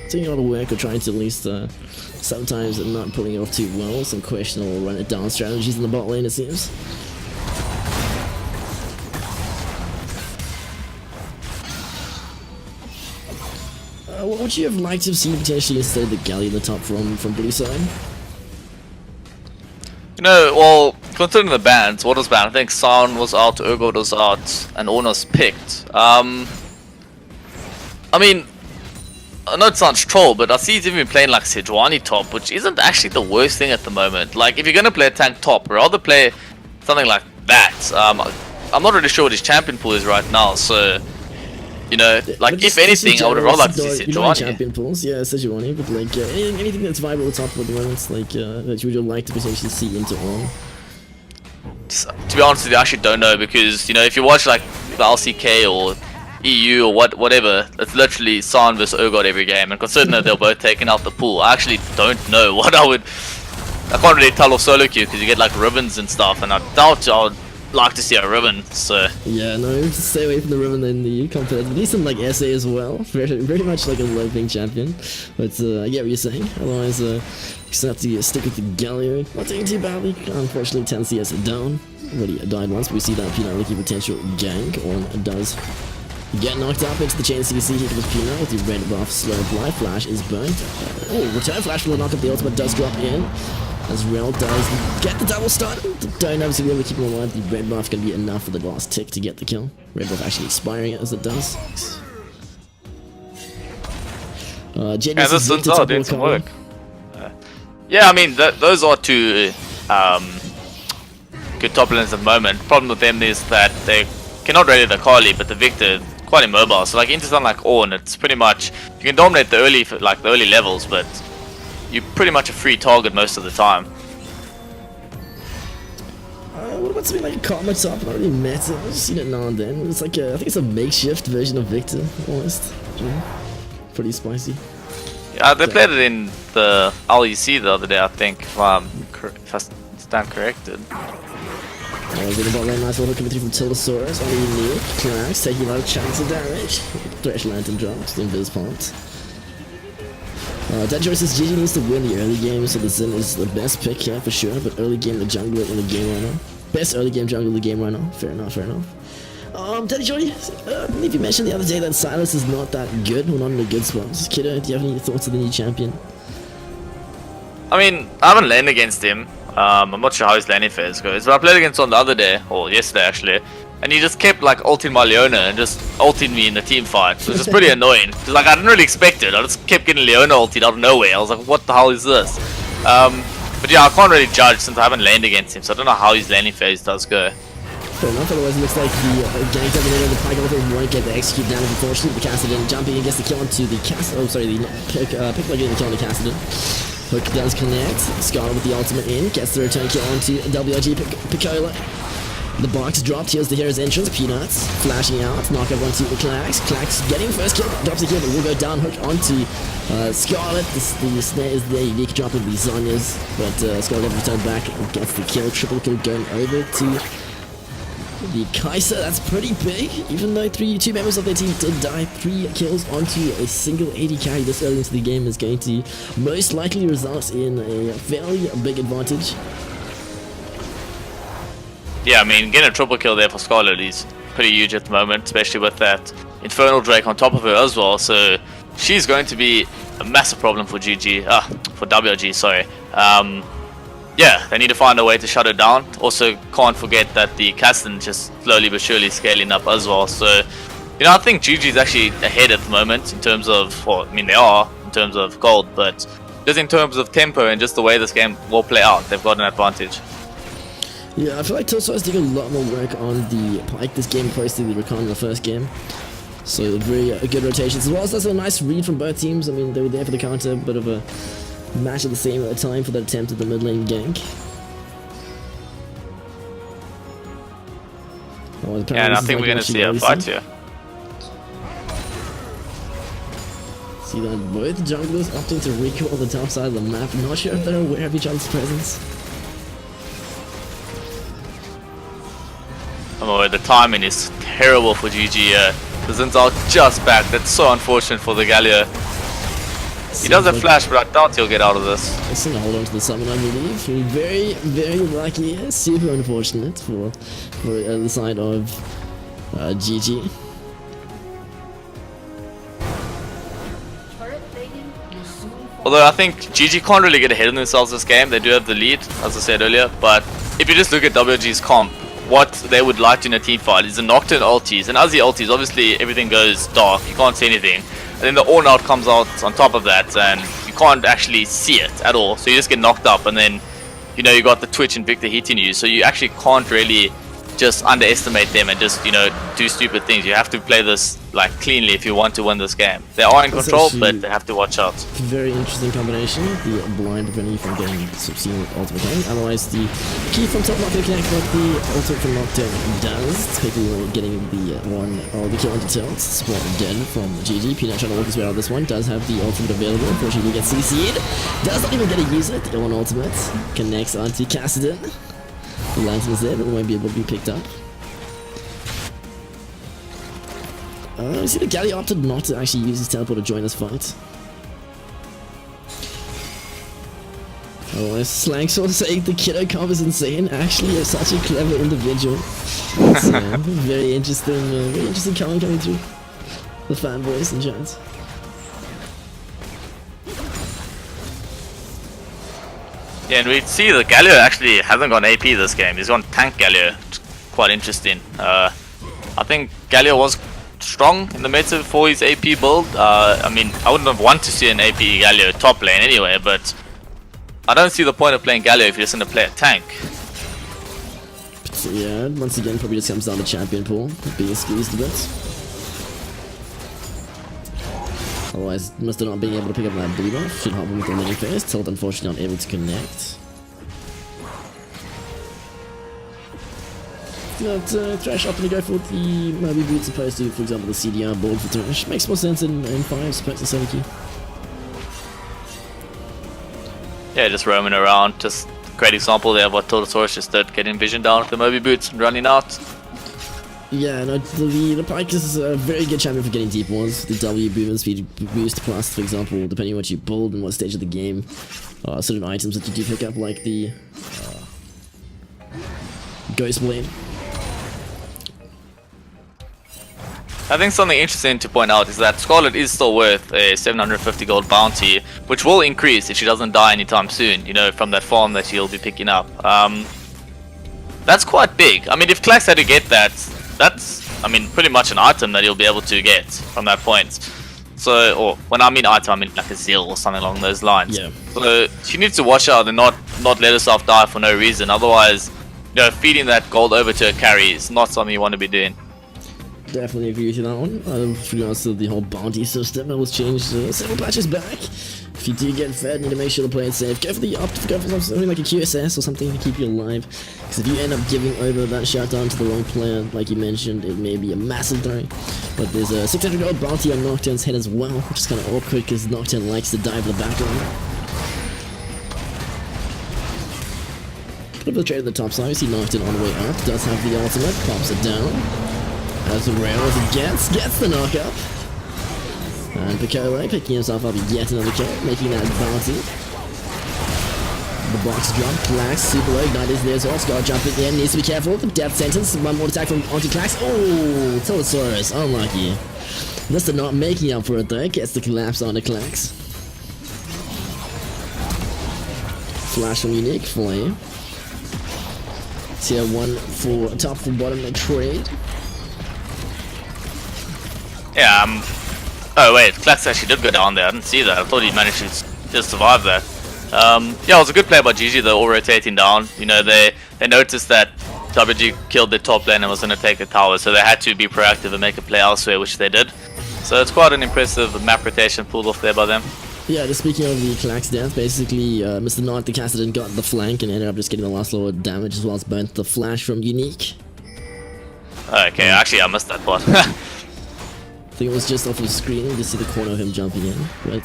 Taking a lot of work, or trying to at least sometimes not pulling it off too well. Some questionable run it down strategies in the bot lane, it seems. What would you have liked to have seen potentially instead of the galley in the top from blue side? You know, well, considering the bans, what was banned? I think Sound was out, Urgot was out, and Ornn was picked. I mean, I know it sounds troll, but I see he's even playing like Sejuani top, which isn't actually the worst thing at the moment. Like, if you're gonna play a tank top, rather play something like that. I'm not really sure what his champion pool is right now, so you know, like if anything, I would have rather liked to see Sejuani. Champion pools, yeah, Sejuani, but like anything that's viable at the top at the moment, like that you would like to potentially see into Ornn. To be honest with you, I actually don't know, because, you know, if you watch like the LCK or EU or whatever, it's literally San vs Urgot every game, and considering that they're both taken out the pool, I actually don't know what I can't really tell off solo queue, because you get like ribbons and stuff, and I doubt I would like to see a ribbon, so... Yeah, no, just stay away from the ribbon in the competitive. Decent like SA as well, very much like a low ping champion, but I get what you're saying. Otherwise, you just have to stick with the Galio. Not doing too badly, unfortunately 10 CS down. Already died once, but we see that Peanut looking potential gank on does get knocked up into the chain CC here with Peanut with the red buff, slow blind flash is burnt. Oh, return flash for the knock up, the ultimate does drop in. As Rel does get the double stun. Don't obviously be able to keep him alive. The red buff going to be enough for the last tick to get the kill. Red buff actually expiring it as it does. Yeah, this one's doing some work. Yeah, I mean, those are two good top lanes at the moment. Problem with them is that they cannot ready the Kali, but the Victor quite immobile. So like into something like Ornn, it's pretty much you can dominate the early levels, but you're pretty much a free target most of the time. What about something like a Karma Top? Not really meta. I've just seen it now and then. It's like I think it's a makeshift version of Victor, almost. Yeah. Pretty spicy. Yeah, they played it in the LEC the other day, I think, if I stand corrected. Really bot lane, nice little coming through from Tildosaurus on the unique. Clax taking a lot of chance of damage. Thresh Lantern drops, the Invis part. Dead Choice says GG needs to win the early game, so the Zen is the best pick here for sure, but early game the jungler in the game right now. Best early game jungler in the game right now. Fair enough, fair enough. Daddy Joy, I believe you mentioned the other day that Silas is not that good, or not in a good spot. Kiddo, do you have any thoughts of the new champion? I mean, I haven't laneed against him. I'm not sure how his laning phase goes, but I played against him the other day, or yesterday actually, and he just kept like ulting my Leona and just ulting me in the team fight. So it was just pretty annoying. Cause like I didn't really expect it. I just kept getting Leona ulted out of nowhere. I was like, what the hell is this? But yeah, I can't really judge since I haven't laned against him, so I don't know how his laning phase does go. Fair enough, otherwise it looks like the gank Terminator, the Pike Ultimate won't get the execute down, unfortunately. The Cassidon jumping and gets the kill onto the pick getting the kill on the Cassidon. Hook does connect, Scarlet with the ultimate in, gets the return kill onto WRG Piccolo. The box dropped, here's the hero's entrance, Peanuts flashing out, knock up onto Clax. Clax getting first kill, drops the kill, but will go down, hook onto Scarlet. The snare is there, unique drop of the Zonias, but Scarlet returned back and gets the kill, triple kill going over to the Kaiser. That's pretty big, even though two members of their team did die. 3 kills onto a single AD carry this early into the game is going to most likely result in a fairly big advantage. Yeah, I mean, getting a triple kill there for Scarlet is pretty huge at the moment, especially with that Infernal Drake on top of her as well, so she's going to be a massive problem for for WRG, sorry. Yeah, they need to find a way to shut her down. Also, can't forget that the Caston just slowly but surely scaling up as well. So, you know, I think GG is actually ahead at the moment in terms of, well, I mean, they are in terms of gold, but just in terms of tempo and just the way this game will play out, they've got an advantage. Yeah, I feel like Tilsa is doing a lot more work on the Pike this game opposed to the Recon in the first game. So, very good rotations. As well as that's a nice read from both teams. I mean, they were there for the counter, bit of a match at the same time for that attempt at the mid lane gank. Oh, yeah, and I think we're going to see a fight here. See that both junglers opting to recall on the top side of the map. Not sure if they're aware of each other's presence. Oh, the timing is terrible for GG. The Zin's are just back. That's so unfortunate for the Galio. He does have flash, but I doubt he'll get out of this. He's gonna hold on to the summon, I believe. Very, very lucky. Super unfortunate for the side of GG. Although I think GG can't really get ahead of themselves this game. They do have the lead, as I said earlier. But if you just look at WG's comp, what they would like in a team fight is the Nocturne ultis. And as the ultis, obviously everything goes dark. You can't see anything. And then the Ornn out comes out on top of that, and you can't actually see it at all. So you just get knocked up, and then, you know, you got the Twitch and Victor hitting you. So you actually can't really just underestimate them and just, you know, do stupid things. You have to play this like cleanly if you want to win this game. They are in control, but they have to watch out. Very interesting combination. The blind preventing you from getting subsumed with ultimate game. Otherwise, the key from top not going to connect, but the ultimate from knockdown does. People getting the one or the kill into tilt. Spot dead from GG. Peanut trying to work his way out of this one. Does have the ultimate available. Unfortunately, he gets CC'd. Does not even get to use it. The one ultimate connects onto Cassidon. The lantern is there, but won't be able to be picked up. You see the Galley opted not to actually use his teleport to join this fight. Otherwise, Slangsword saying the kiddo comp is insane. Actually, is such a clever individual. So, very interesting comment coming through. The fanboys and chats. Yeah, and we see the Galio actually hasn't gone AP this game. He's gone tank Galio. It's quite interesting. I think Galio was strong in the meta for his AP build. I mean, I wouldn't have wanted to see an AP Galio top lane anyway, but I don't see the point of playing Galio if you're just going to play a tank. So yeah, once again, probably just comes down to champion pool being squeezed a bit. Otherwise, Mr. not being able to pick up that blue buff should help him with the mini phase. Tilt unfortunately not able to connect. But Thresh opting to go for the Moby Boots opposed to, for example, the CDR board for Thresh. Makes more sense in 5s opposed to 7 key. Yeah, just roaming around. Just a great example there of what Totosaurus just did, getting vision down with the Moby Boots and running out. Yeah, no, the Pike is a very good champion for getting deep ones. The W movement speed boost plus, for example, depending on what you build and what stage of the game. Certain items that you do pick up, like the Ghost Blade. I think something interesting to point out is that Scarlet is still worth a 750 gold bounty, which will increase if she doesn't die anytime soon, you know, from that farm that she'll be picking up. That's quite big. I mean, if Klax had to get that, that's, I mean, pretty much an item that he'll be able to get from that point. So, or when I mean item, I mean like a zeal or something along those lines. Yeah. So she needs to watch out and not let herself die for no reason. Otherwise, you know, feeding that gold over to a carry is not something you want to be doing. Definitely agree with you on that one. With regards to the whole bounty system, that was changed several patches back. If you do get fed, need to make sure to play it safe. Go for something like a QSS or something to keep you alive. Because if you end up giving over that shutdown to the wrong player, like you mentioned, it may be a massive throw. But there's a 600 gold bounty on Nocturne's head as well, which is kind of awkward because Nocturne likes to dive the background. Put up the trade at the top side. We see Nocturne on the way up. Does have the ultimate, pops it down. As rare as it gets the knockup. And Piccolo picking himself up yet another kill, making that bounty. The box drop, Klax, super low, Ignite is there as well. Scar jumping in, needs to be careful. The death sentence, one more attack from onto Klax. Oh, Totosaurus, unlucky. Mr. not making up for it though, gets the collapse onto Klax. Flash from Unique, Flame. Tier 1 for top for bottom trade. Yeah, oh wait, Klax actually did go down there. I didn't see that. I thought he managed to just survive that. Yeah, it was a good play by GG though, all rotating down. You know, they noticed that WRG killed the top lane and was going to take the tower, so they had to be proactive and make a play elsewhere, which they did. So it's quite an impressive map rotation pulled off there by them. Yeah, just speaking of the Klax death, basically Mr. Not the Cassidon got the flank and ended up just getting the last little damage as well as burnt the flash from Unique. Okay, actually I missed that part. I think it was just off the screen to see the corner of him jumping in. But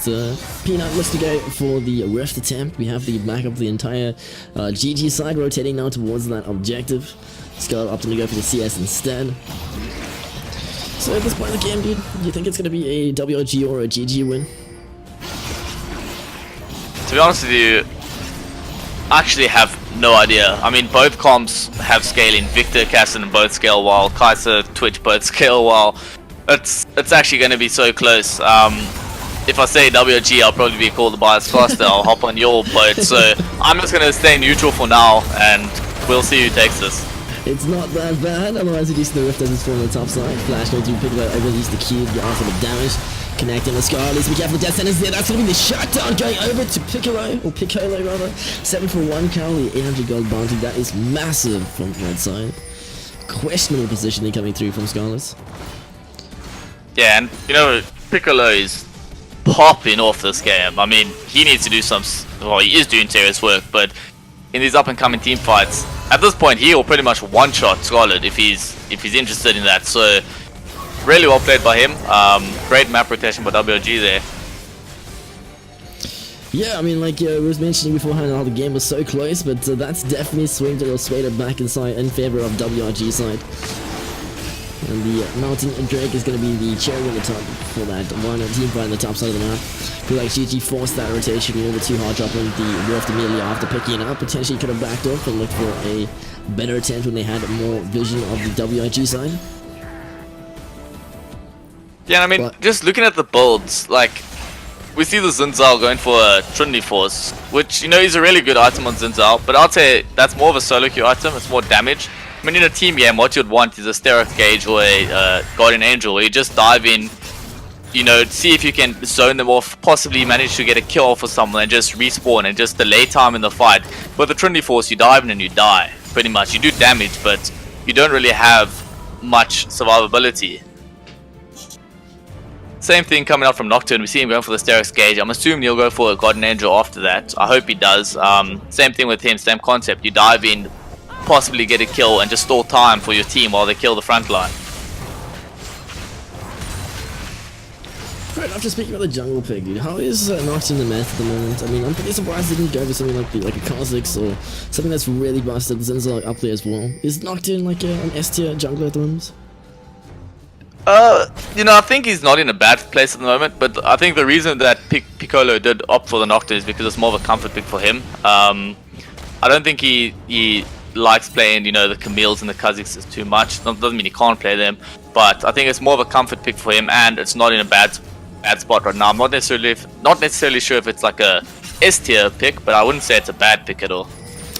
Peanut looks to go for the rift attempt. We have the back of the entire GG side rotating now towards that objective. Scarlet opting to go for the CS instead. So at this point in the game, dude, do you think it's going to be a WRG or a GG win? To be honest with you, I actually have no idea. I mean, both comps have scaling. Victor, Cassidon both scale well. Kaiser, Twitch both scale well. It's actually going to be so close. If I say WRG, I'll probably be called the bias faster. I'll hop on your boat. So I'm just going to stay neutral for now, and we'll see who takes this. It's not that bad. Otherwise, you see the rift as it's from the top side. Flash knows you pick that over, use the cube, get off of the damage. Connecting the Scar, needs to be careful. Death sentence there. That's going to be the shutdown going over to Piccolo rather. 7 for 1 currently 800 gold bounty. That is massive from that side. questionable positioning coming through from Scarlet. Yeah, and you know, Piccolo is popping off this game. I mean, he needs to do some, well, he is doing serious work, but in these up and coming team fights, at this point he will pretty much one-shot Scarlet if he's interested in that. So really well played by him. Great map rotation by WRG there. Yeah, I mean, like I was mentioning beforehand, how the game was so close, but that's definitely swayed it back inside in favor of WRG side. And the Mountain Drake is going to be the cherry on the top for that one team fight on the top side of the map. I feel like GG forced that rotation, you know, the 2 hard dropping the Wolf immediately after picking it up. Potentially could have backed off and looked for a better attempt when they had more vision of the WRG side. Yeah, I mean, just looking at the builds, like, we see the Zinzal going for a Trinity Force, which, you know, is a really good item on Zinzal, but I'd say that's more of a solo queue item, it's more damage. I mean, in a team game, what you'd want is a Sterak Gauge or a Guardian Angel, where you just dive in, you know, see if you can zone them off, possibly manage to get a kill off of someone and just respawn and just delay time in the fight. With the Trinity Force, you dive in and you die, pretty much. You do damage, but you don't really have much survivability. Same thing coming out from Nocturne. We see him going for the Sterak's Gauge. I'm assuming he'll go for a Guardian Angel after that. I hope he does. Same thing with him, same concept. You dive in, possibly get a kill, and just stall time for your team while they kill the front line. Right, after speaking about the jungle pick, dude, how is Nocturne the meth at the moment? I mean, I'm pretty surprised they didn't go for something like a Kha'Zix or something that's really busted. Zinzal up there as well. Is Nocturne like an S tier jungler at the moment? You know, I think he's not in a bad place at the moment, but I think the reason that Piccolo did opt for the Nocturne is because it's more of a comfort pick for him. I don't think he likes playing, you know, the Camille's and the Kha'Zix's too much. Doesn't mean he can't play them, but I think it's more of a comfort pick for him, and it's not in a bad spot right now. I'm not necessarily sure if it's like a S tier pick, but I wouldn't say it's a bad pick at all.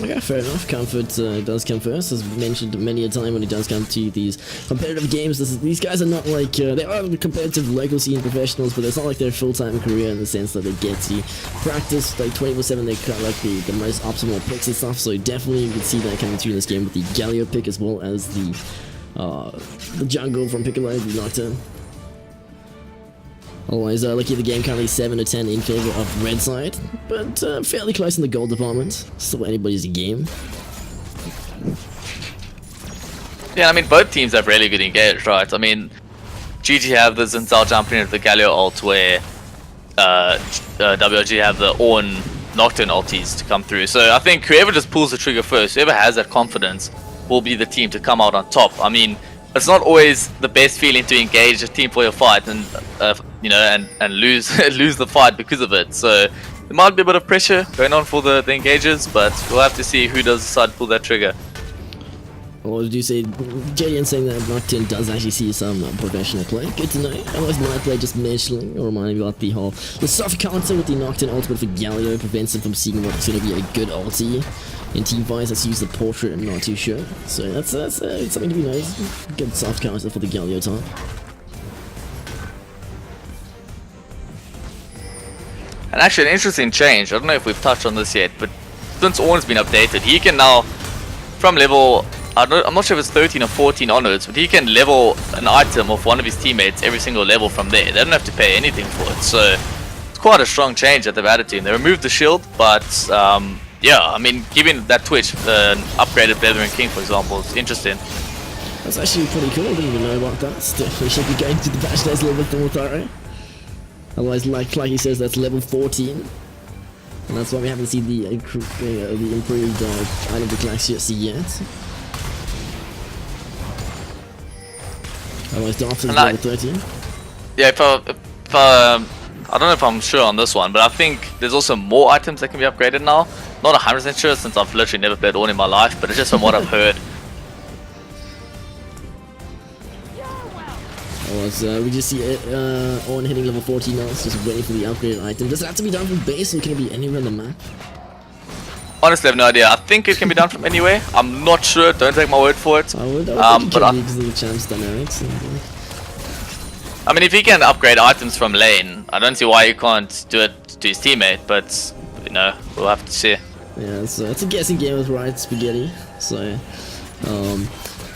Okay, fair enough. Comfort does come first, as mentioned many a time when it does come to these competitive games. These guys are not like, they are competitive local scene professionals, but it's not like their full-time career in the sense that they get to practice like 24/7. They cut like the most optimal picks and stuff, so definitely you can see that coming through in this game with the Galio pick as well as the jungle from Piccolo, the Nocturne. Otherwise, looking at the game, currently 7-10 in favor of red side, but fairly close in the gold department. Still anybody's game. Yeah, I mean, both teams have really good engage, right? I mean, GG have the Zinzal jumping into the Galio ult, where WRG have the Ornn Nocturne ultis to come through. So I think whoever just pulls the trigger first, whoever has that confidence, will be the team to come out on top. I mean, it's not always the best feeling to engage a team for your fight and you know, and lose lose the fight because of it. So there might be a bit of pressure going on for the engagers, but we'll have to see who does decide to pull that trigger. Or did you say JDN saying that Nocturne does actually see some professional play? Good to know. Otherwise, my play just mentioning or reminding me about the soft counter with the Nocturne ultimate for Galio prevents him from seeing what's going to be a good ulti. In team fights, let's use the portrait. I'm not too sure. So that's something to be nice. Good soft counter for the Galio type. And actually, an interesting change. I don't know if we've touched on this yet, but since Ornn's been updated, he can now, from level, I'm not sure if it's 13 or 14 onwards, but he can level an item of one of his teammates every single level from there. They don't have to pay anything for it. So it's quite a strong change that they've added to him. They removed the shield, but yeah, I mean, giving that Twitch an upgraded Blethering King, for example, is interesting. That's actually pretty cool. I didn't even know about that. Still, we should be going to the patch days a little bit more thorough. Otherwise, like he says, that's level 14. And that's why we haven't seen the improved item declassy yet. Otherwise, Darth is level 13. Yeah, I don't know if I'm sure on this one, but I think there's also more items that can be upgraded now. Not 100% sure since I've literally never played Ornn in my life, but it's just from what I've heard. We just see Ornn hitting level 14 now, it's just waiting for the upgraded item. Does it have to be done from base or can it be anywhere on the map? Honestly, I have no idea. I think it can be done from anywhere. I'm not sure, don't take my word for it. I would think it can be because of the champs dynamics. I mean, if he can upgrade items from lane, I don't see why he can't do it to his teammate, but, you know, we'll have to see. Yeah, so it's a guessing game with right spaghetti, so,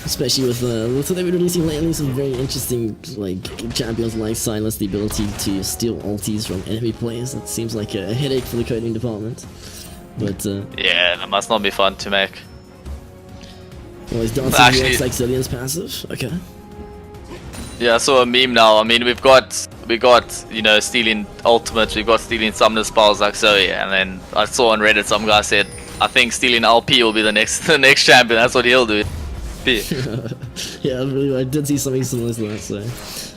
Especially with so they've been releasing lately some very interesting like champions like Silas, the ability to steal ultis from enemy players. It seems like a headache for the coding department. But yeah, that must not be fun to make. well, his dancing Actually- works like Zillion's passive. Okay. Yeah, I saw a meme now. I mean, we got you know, stealing ultimates, we've got stealing summoner spells like Zoe, and then I saw on Reddit some guy said, I think stealing LP will be the next champion. That's what he'll do. Yeah, I did see something similar to that. So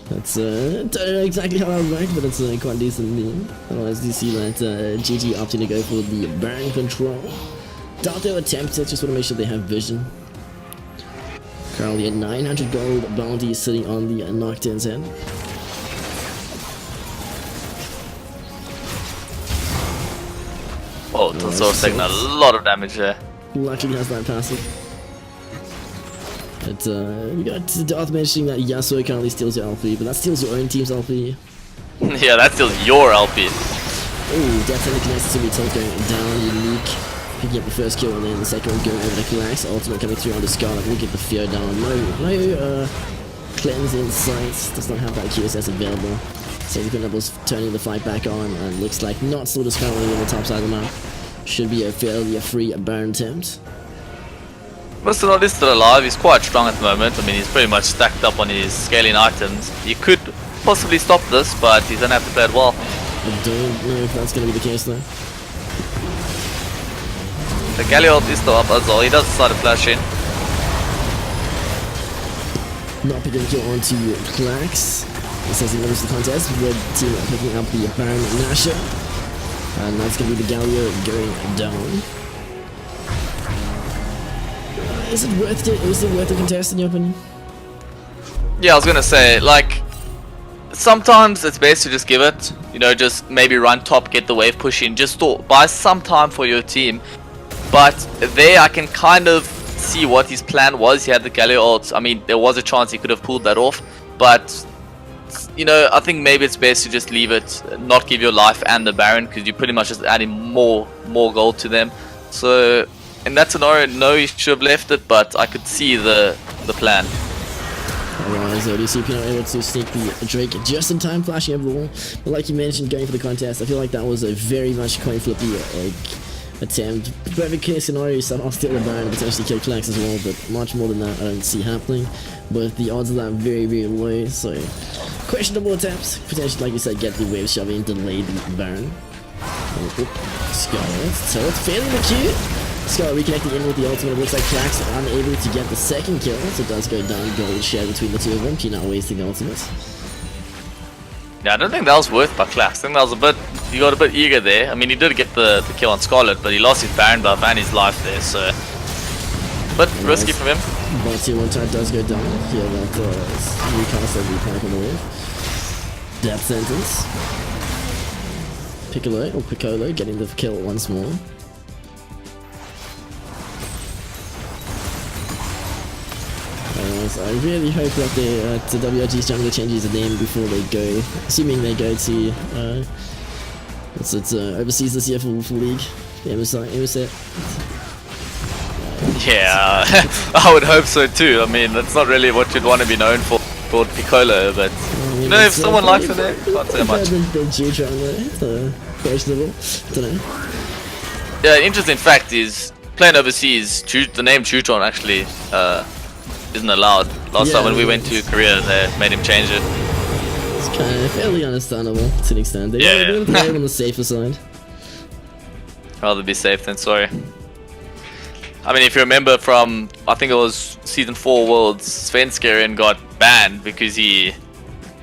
that's don't know exactly how that would work, but it's quite decent meme. Otherwise, you see that GG opting to go for the Baron control. Doubt they'll attempt it. Just want to make sure they have vision. Currently at 900 gold bounty sitting on the Nocturne's head. Oh, Tensor's taking a lot of damage there. Luckily has that passive. But we got Darth mentioning that Yasuo currently steals your LP, but that steals your own team's LP. Yeah, that's still your LP. Oh, definitely connected to me, tilt going down, unique. Picking up the first kill and then the second one going over the Klax. Ultimate coming through on the Scarlet. We'll get the fear down. No cleanse in sight. Does not have that QSS available. So the was turning the fight back on and looks like not still just currently on the top side of the map. Should be a fairly free Baron attempt. Mr. Nod is still alive, he's quite strong at the moment. I mean, he's pretty much stacked up on his scaling items. He could possibly stop this, but he's gonna have to play it well. I don't know if that's going to be the case though. The Galliard is still up as well, he does decide to flash in. Not picking a kill onto Klax. It says he loses the contest. Red team picking up the Baron Nasher. And that's going to be the Galio going down. Is it worth it? Is it worth the contest in your opinion? Yeah, I was gonna say, like, sometimes it's best to just give it. You know, just maybe run top, get the wave push in, just buy some time for your team. But there I can kind of see what his plan was. He had the Galio ult. I mean, there was a chance he could have pulled that off. But, you know, I think maybe it's best to just leave it, not give your life and the Baron, because you're pretty much just adding more gold to them. So in that scenario, no, he should have left it, but I could see the plan. Alright, so DCP not able to sneak the Drake just in time, flashing over the wall. But like you mentioned, going for the contest, I feel like that was a very much coin flippy attempt. Perfect case scenario, somehow steal the Baron and potentially kill Klax as well, but much more than that I don't see happening. But the odds of that are very, very low, so questionable attempts. Potentially, like you said, get the wave shoving, delay the Baron. Scarlet, so it's failing the queue. Scarlet reconnecting in with the ultimate. It looks like Klax unable to get the second kill, so it does go down. Gold share between the two of them. Peanut wasting the ultimate. Yeah, I don't think that was worth by Klax. I think that was a bit, he got a bit eager there. I mean, he did get the kill on Scarlet, but he lost his Baron buff and his life there, so but risky from him. But tier 1 type does go down. Here that recast of the pipe on the wave. Death sentence. Piccolo getting the kill once more. So I really hope that the WRG's jungle changes the name before they go, assuming they go to overseas this year for League, the MSI. Yeah, I would hope so too. I mean, that's not really what you'd want to be known for, called Piccolo, but you know, if someone likes it there, can't say much. The G-Tron there, questionable, don't know. Yeah, interesting fact is, playing overseas, the name Chutron actually isn't allowed. Last time when we went to Korea, they made him change it. It's kind of fairly understandable to an extent. They're playing on the safer side. Rather be safe than sorry. I mean, if you remember from, I think it was Season 4 Worlds, Svenskeren got banned because he...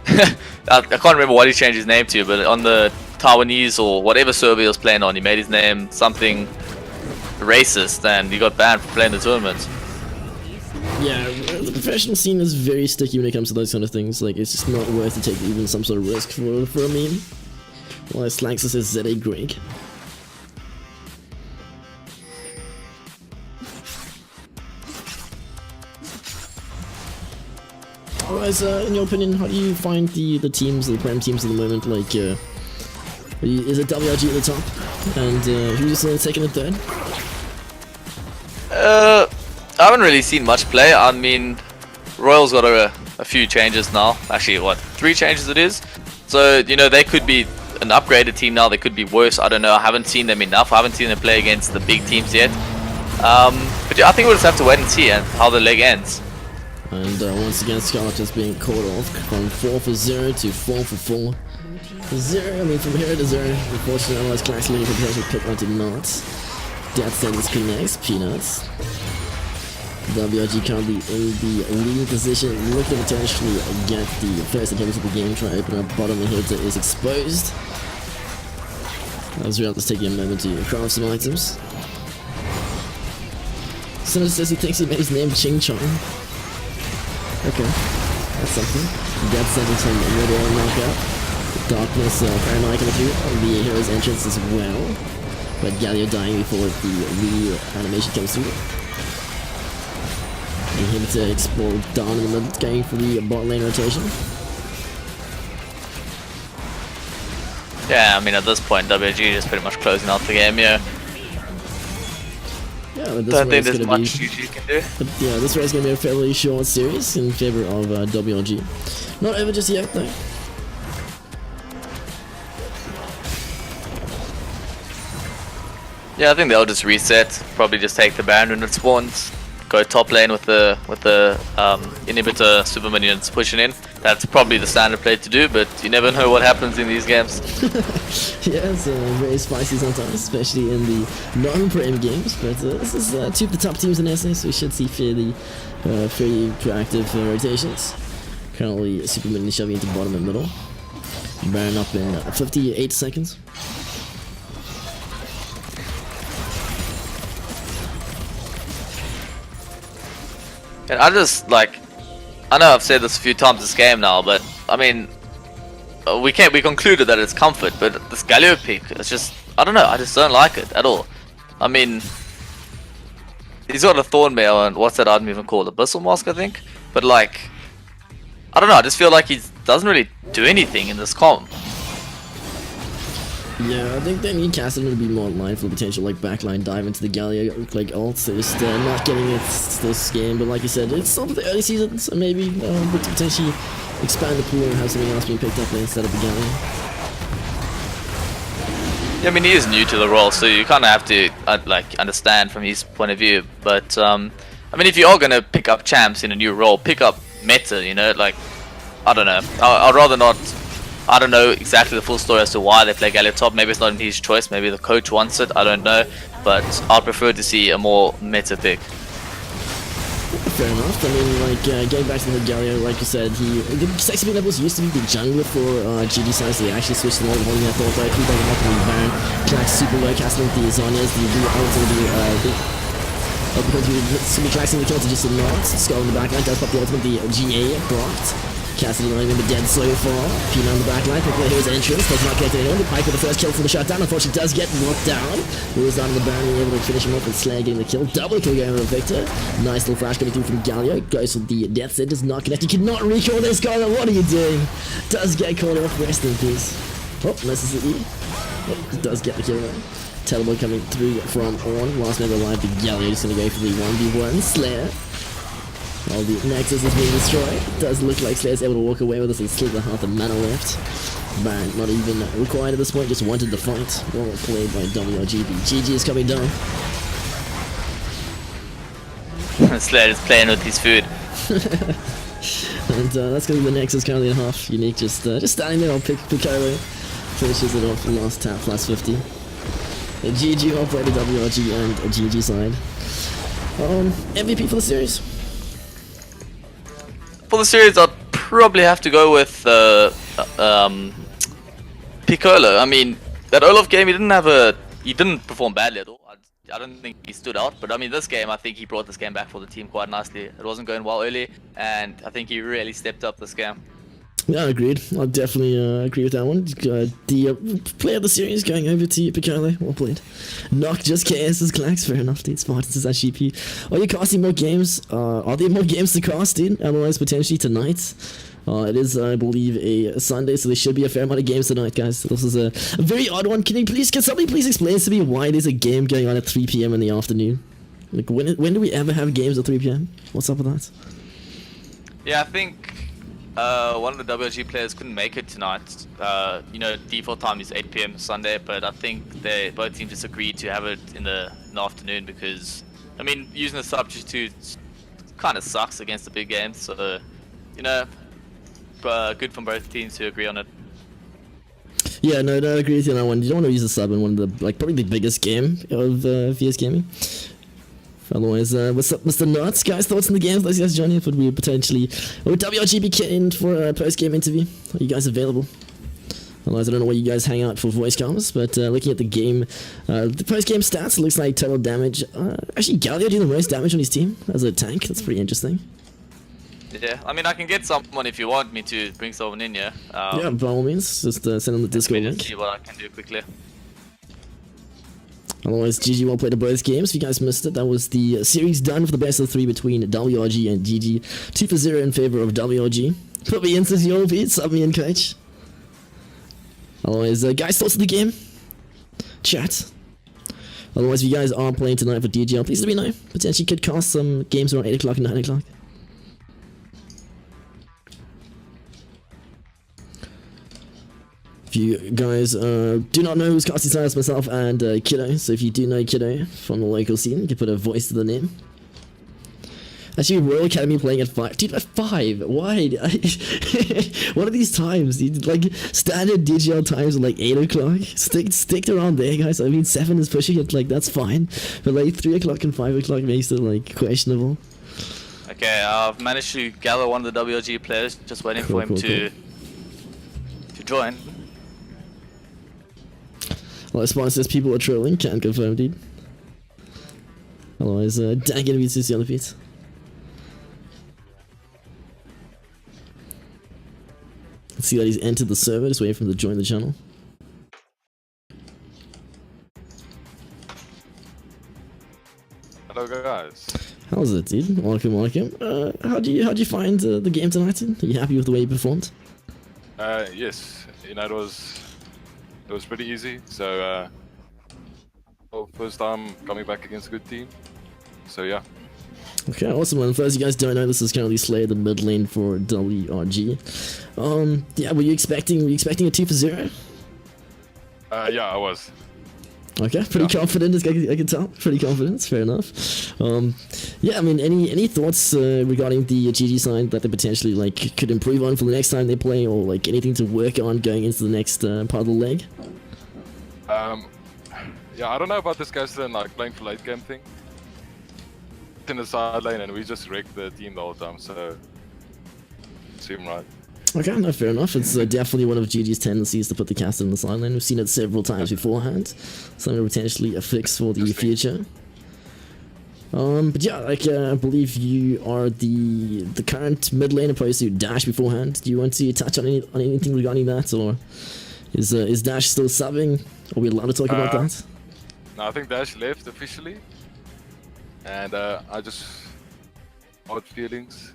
I can't remember what he changed his name to, but on the Taiwanese or whatever server he was playing on, he made his name something racist and he got banned for playing the tournament. Yeah, the professional scene is very sticky when it comes to those kind of things. Like, it's just not worth to take even some sort of risk for a meme. Well, Slankster says ZA Greg. Otherwise, in your opinion, how do you find the teams, the Prem teams at the moment? Like, is it WRG at the top? And who's second and third? I haven't really seen much play. I mean, Royal's got a few changes now. Actually, what, 3 changes it is? So, you know, they could be an upgraded team now. They could be worse. I don't know. I haven't seen them enough. I haven't seen them play against the big teams yet. But yeah, I think we'll just have to wait and see how the leg ends. And once again, Scarlet just being caught off from 4 for 0 to 4 for 4. 0, I mean, from 0 to 0. Unfortunately, otherwise, Clark's leading for potential pick on to not. Death Sentence connects, Peanuts. WRG currently in the leading position, looking to potentially get the first attempt of the game, try to open up bottom. The hitter is exposed. As well, just taking a moment to craft some items. Sinister says he thinks he made his name Ching Chong. Okay, that's something. Death Sentence from Middle knockout. Darkness, Paranoia coming through. The hero's entrance as well. But Galio dying before the animation comes through. And him to explode down in the middle, going for the bot lane rotation. Yeah, I mean, at this point, WRG is pretty much closing out the game, yeah. Yeah, but this Don't think race there's gonna much be, GG can do. but yeah, this race is gonna be a fairly short series in favor of WRG. Not over just yet, though. Yeah, I think they'll just reset. Probably just take the Baron when it spawns. Go top lane with the inhibitor super minions pushing in. That's probably the standard play to do, but you never know what happens in these games. Yeah, it's very spicy sometimes, especially in the non-prem games. But this is 2 of the top teams in SA, so we should see fairly proactive rotations. Currently, super minion shoving into bottom and middle. Baron up in 58 seconds. And I just like, I know I've said this a few times this game now, but I mean, we concluded that it's comfort, but this Galio pick, it's just, I don't know, I just don't like it at all. I mean, he's got a Thornmail and what's that item even called? Abyssal Mask, I think? But like, I don't know, I just feel like he doesn't really do anything in this comp. Yeah, I think they need Cassidy to be more mindful of potential like backline dive into the Galio like ult. So just not getting it this game, but like you said, it's still the early season, so maybe but to potentially expand the pool and have something else being picked up instead of the Galio. Yeah, I mean, he is new to the role, so you kind of have to like understand from his point of view. But I mean, if you are gonna pick up champs in a new role, pick up meta. You know, like I don't know, I'd rather not. I don't know exactly the full story as to why they play Galio top. Maybe it's not his choice. Maybe the coach wants it. I don't know, but I'd prefer to see a more meta pick. Fair enough. I mean, like getting back to the Galio, like you said, the sexy levels used to be the jungler for GG sides. They actually switched them all, holding that thought right. Keep on up on the Baron. Clax super low, casting with the Zonias, the ult and because we super claxing the kill to just a nod. Skull in the backline does pop the ultimate. The GA blocked. Cassidy not even dead so far. Pina on the backline, quickly here's entrance, does not get anyone. The Pipe with the first kill from the shutdown, unfortunately does get knocked down. Moves out of the Baron, able to finish him off, and Slayer getting the kill. Double kill going with Victor. Nice little flash coming through from Galio. Goes for the death set, does not connect. You cannot recall this guy, what are you doing? Does get caught off, rest in peace. Oh, misses the E. Oh, does get the kill though. Teleport coming through from on. Last member alive, the Galio just gonna go for the 1v1. Slayer. While the Nexus is being destroyed, it does look like Slayer's able to walk away with us and slip the half the mana left. Baron not even required at this point, just wanted the fight. Well played by WRG. The GG is coming down. Slayer is playing with his food. And that's going to be the Nexus currently in half. Unique just standing there on Piccolo. Finishes it off last tap, plus 50. A GG well played the WRG and a GG side. MVP for the series? For the series, I'd probably have to go with Piccolo. I mean, that Olaf game, he didn't perform badly at all. I don't think he stood out, but I mean, this game, I think he brought this game back for the team quite nicely. It wasn't going well early, and I think he really stepped up this game. Yeah, agreed. I'll definitely agree with that one. The player of the series going over to Piccolo. Well played. Knock just KS's Clax. Fair enough, dude. Spartans is at Sheepii. Are you casting more games? Are there more games to cast, dude? Otherwise, potentially tonight. It is, I believe, a Sunday, so there should be a fair amount of games tonight, guys. This is a very odd one. Can somebody please explain to me why there's a game going on at 3 PM in the afternoon? Like when do we ever have games at 3 p.m.? What's up with that? Yeah, I think one of the WRG players couldn't make it tonight. You know, default time is 8 p.m. Sunday, but I think both teams just agreed to have it in the afternoon because, I mean, using the substitute kind of sucks against the big games. So, you know, good from both teams to agree on it. Yeah, no, I agree with you on that one. You don't want to use a sub in one of the, like, probably the biggest game of VS Gaming. Otherwise, what's up, Mr. Nuts? Guys, thoughts on the games? Let's guys join in. Would we potentially... Would WRG be in for a post-game interview? Are you guys available? Otherwise, I don't know where you guys hang out for voice comms, but looking at the game, the post-game stats, it looks like total damage. Actually, Galio doing the most damage on his team as a tank. That's pretty interesting. Yeah, I mean, I can get someone if you want me to bring someone in, yeah. Yeah, by all means. Just send on the Discord link. See what I can do quickly. Otherwise, GG well played at both games. If you guys missed it, that was the series done for the best of 3 between WRG and GG. 2-0 in favor of WRG. Put me in, says your beat. Sub me in, coach. Otherwise, guys, thoughts of the game? Chat. Otherwise, if you guys are playing tonight for DGL, please let me know. Potentially could cast some games around 8 o'clock and 9 o'clock. If you guys do not know who's casting tonight, it's myself and Kiddo. So if you do know Kiddo from the local scene, you can put a voice to the name. Actually, Royal Academy playing at 5. Dude, at 5? Why? What are these times? Dude? Like, standard DGL times are like 8 o'clock. Stick around there, guys. I mean, 7 is pushing it, like, that's fine. But, like, 3 o'clock and 5 o'clock makes it, like, questionable. Okay, I've managed to gather one of the WRG players. Just waiting for him to join. Well, Spawn says people are trolling. Can't confirm, dude. Otherwise, dang it, we see on the feet. Let's see that he's entered the server. Just waiting for him to join the channel. Hello, guys. How's it, dude? Welcome. How'd you find the game tonight? Are you happy with the way you performed? Yes. You know, it was pretty easy. So, well, first time coming back against a good team. So yeah. Okay, awesome. And for those of you guys don't know, this is currently Slayer, the mid lane for WRG. Yeah, were you expecting a 2-0? Yeah, I was. Okay, pretty confident. I can tell. Pretty confident. Fair enough. Yeah, I mean, any thoughts regarding the GG side that they potentially like could improve on for the next time they play, or like anything to work on going into the next part of the leg? Yeah, I don't know about this guy still like playing for late game thing. In the side lane, and we just wrecked the team the whole time. So, seem right. Okay, no, fair enough. It's definitely one of GG's tendencies to put the caster in the side lane. We've seen it several times beforehand. Something potentially a fix for the future. But yeah, like I believe you are the current mid lane opposed to Dash beforehand. Do you want to touch on anything regarding that, or is Dash still subbing? Are we allowed to talk about that? No, I think Dash left officially, and I just odd feelings.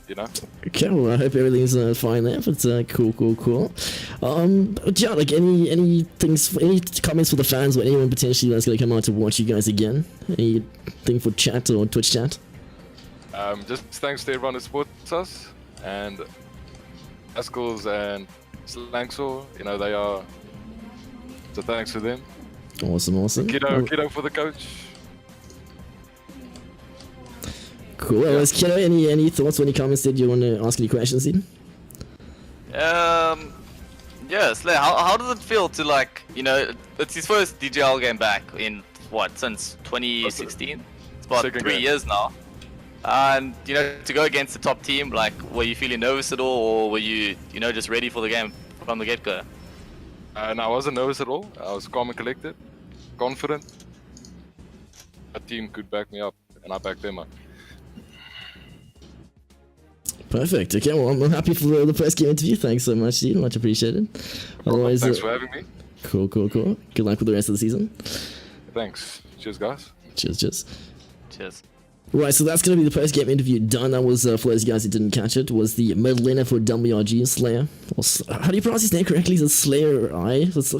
You know? Okay, well I hope everything's fine there, but cool. But yeah, like any comments for the fans or anyone potentially that's gonna come out to watch you guys again? Anything for chat or Twitch chat? Just thanks to everyone who supports us, and Ascals and Slangsaw, you know, they are, so thanks to them. Awesome. Kiddo for the coach. Cool. Well, Kiddo, any thoughts or any comments? Did you want to ask any questions, Eden? Yeah, Slayer, how does it feel to, like, you know, it's his first DGL game back in, what, since 2016? It's about 3 years now. And, you know, to go against the top team, like, were you feeling nervous at all, or were you, you know, just ready for the game from the get-go? No, I wasn't nervous at all. I was calm and collected, confident. A team could back me up, and I backed them up. Perfect. Okay, well, I'm happy for the first game interview. Thanks so much, Eden. Much appreciated. Otherwise, thanks for having me. Cool. Good luck with the rest of the season. Thanks. Cheers, guys. Cheers. Cheers. Right, so that's going to be the first game interview done. That was, for those guys who didn't catch it, was the mid laner for WRG, Slayer. How do you pronounce his name correctly? Is it Slayer I? It's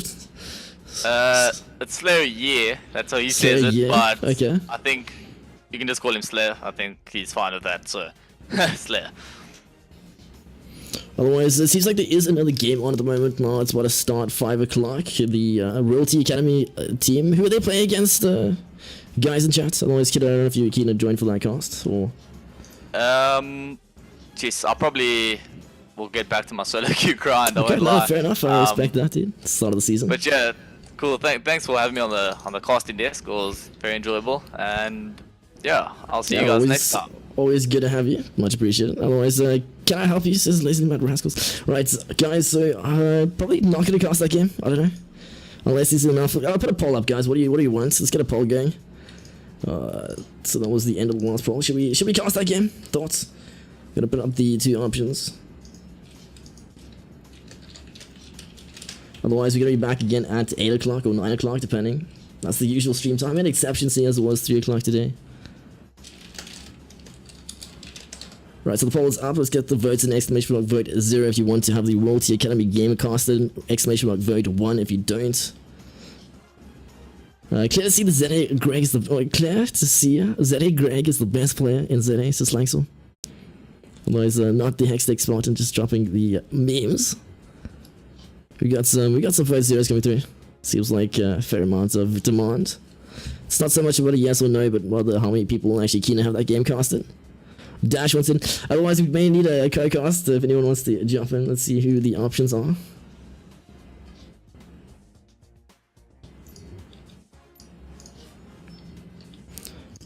Slayer, yeah. That's how he says it, yeah. but okay. I think You can just call him Slayer. I think he's fine with that. So, Slayer. Otherwise, it seems like there is another game on at the moment now. It's about to start 5 o'clock. The Royalty Academy team. Who are they playing against? Guys in chat. Otherwise, kid, I don't know if you're keen to join for that cast or. Jeez, I'll probably will get back to my solo queue grind. I Okay, won't no, lie. fair enough. I respect that, dude. Start of the season. But yeah, cool. Thanks for having me on the casting desk. It was very enjoyable, and yeah, I'll see you guys next time. Always good to have you. Much appreciated. Otherwise, can I help you? Says Lazy Mad Rascals. Right, guys. So probably not gonna cast that game. I don't know. Unless it's enough. I'll put a poll up, guys. What do you want? Let's get a poll going. So that was the end of the last poll. Should we cast that game? Thoughts? Gonna put up the 2 options. Otherwise, we're gonna be back again at 8 o'clock or 9 o'clock, depending. That's the usual stream time. An exception, seeing as it was 3 o'clock today. Right, so the poll is up. Let's get the votes in exclamation mark vote 0 if you want to have the Royalty Academy game casted. Exclamation mark vote 1 if you don't. Clear to see that ZA Greg is the clear to see ZA Greg is the best player in ZA, says Langsel. Otherwise, not the Hextech Spartan, just dropping the memes. We got some vote zeros coming through. Seems like fair amounts of demand. It's not so much about a yes or no, but rather how many people are actually keen to have that game casted. Dash wants in. Otherwise, we may need a co-cast if anyone wants to jump in. Let's see who the options are.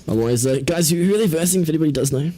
Otherwise, guys, who are they versing if anybody does know?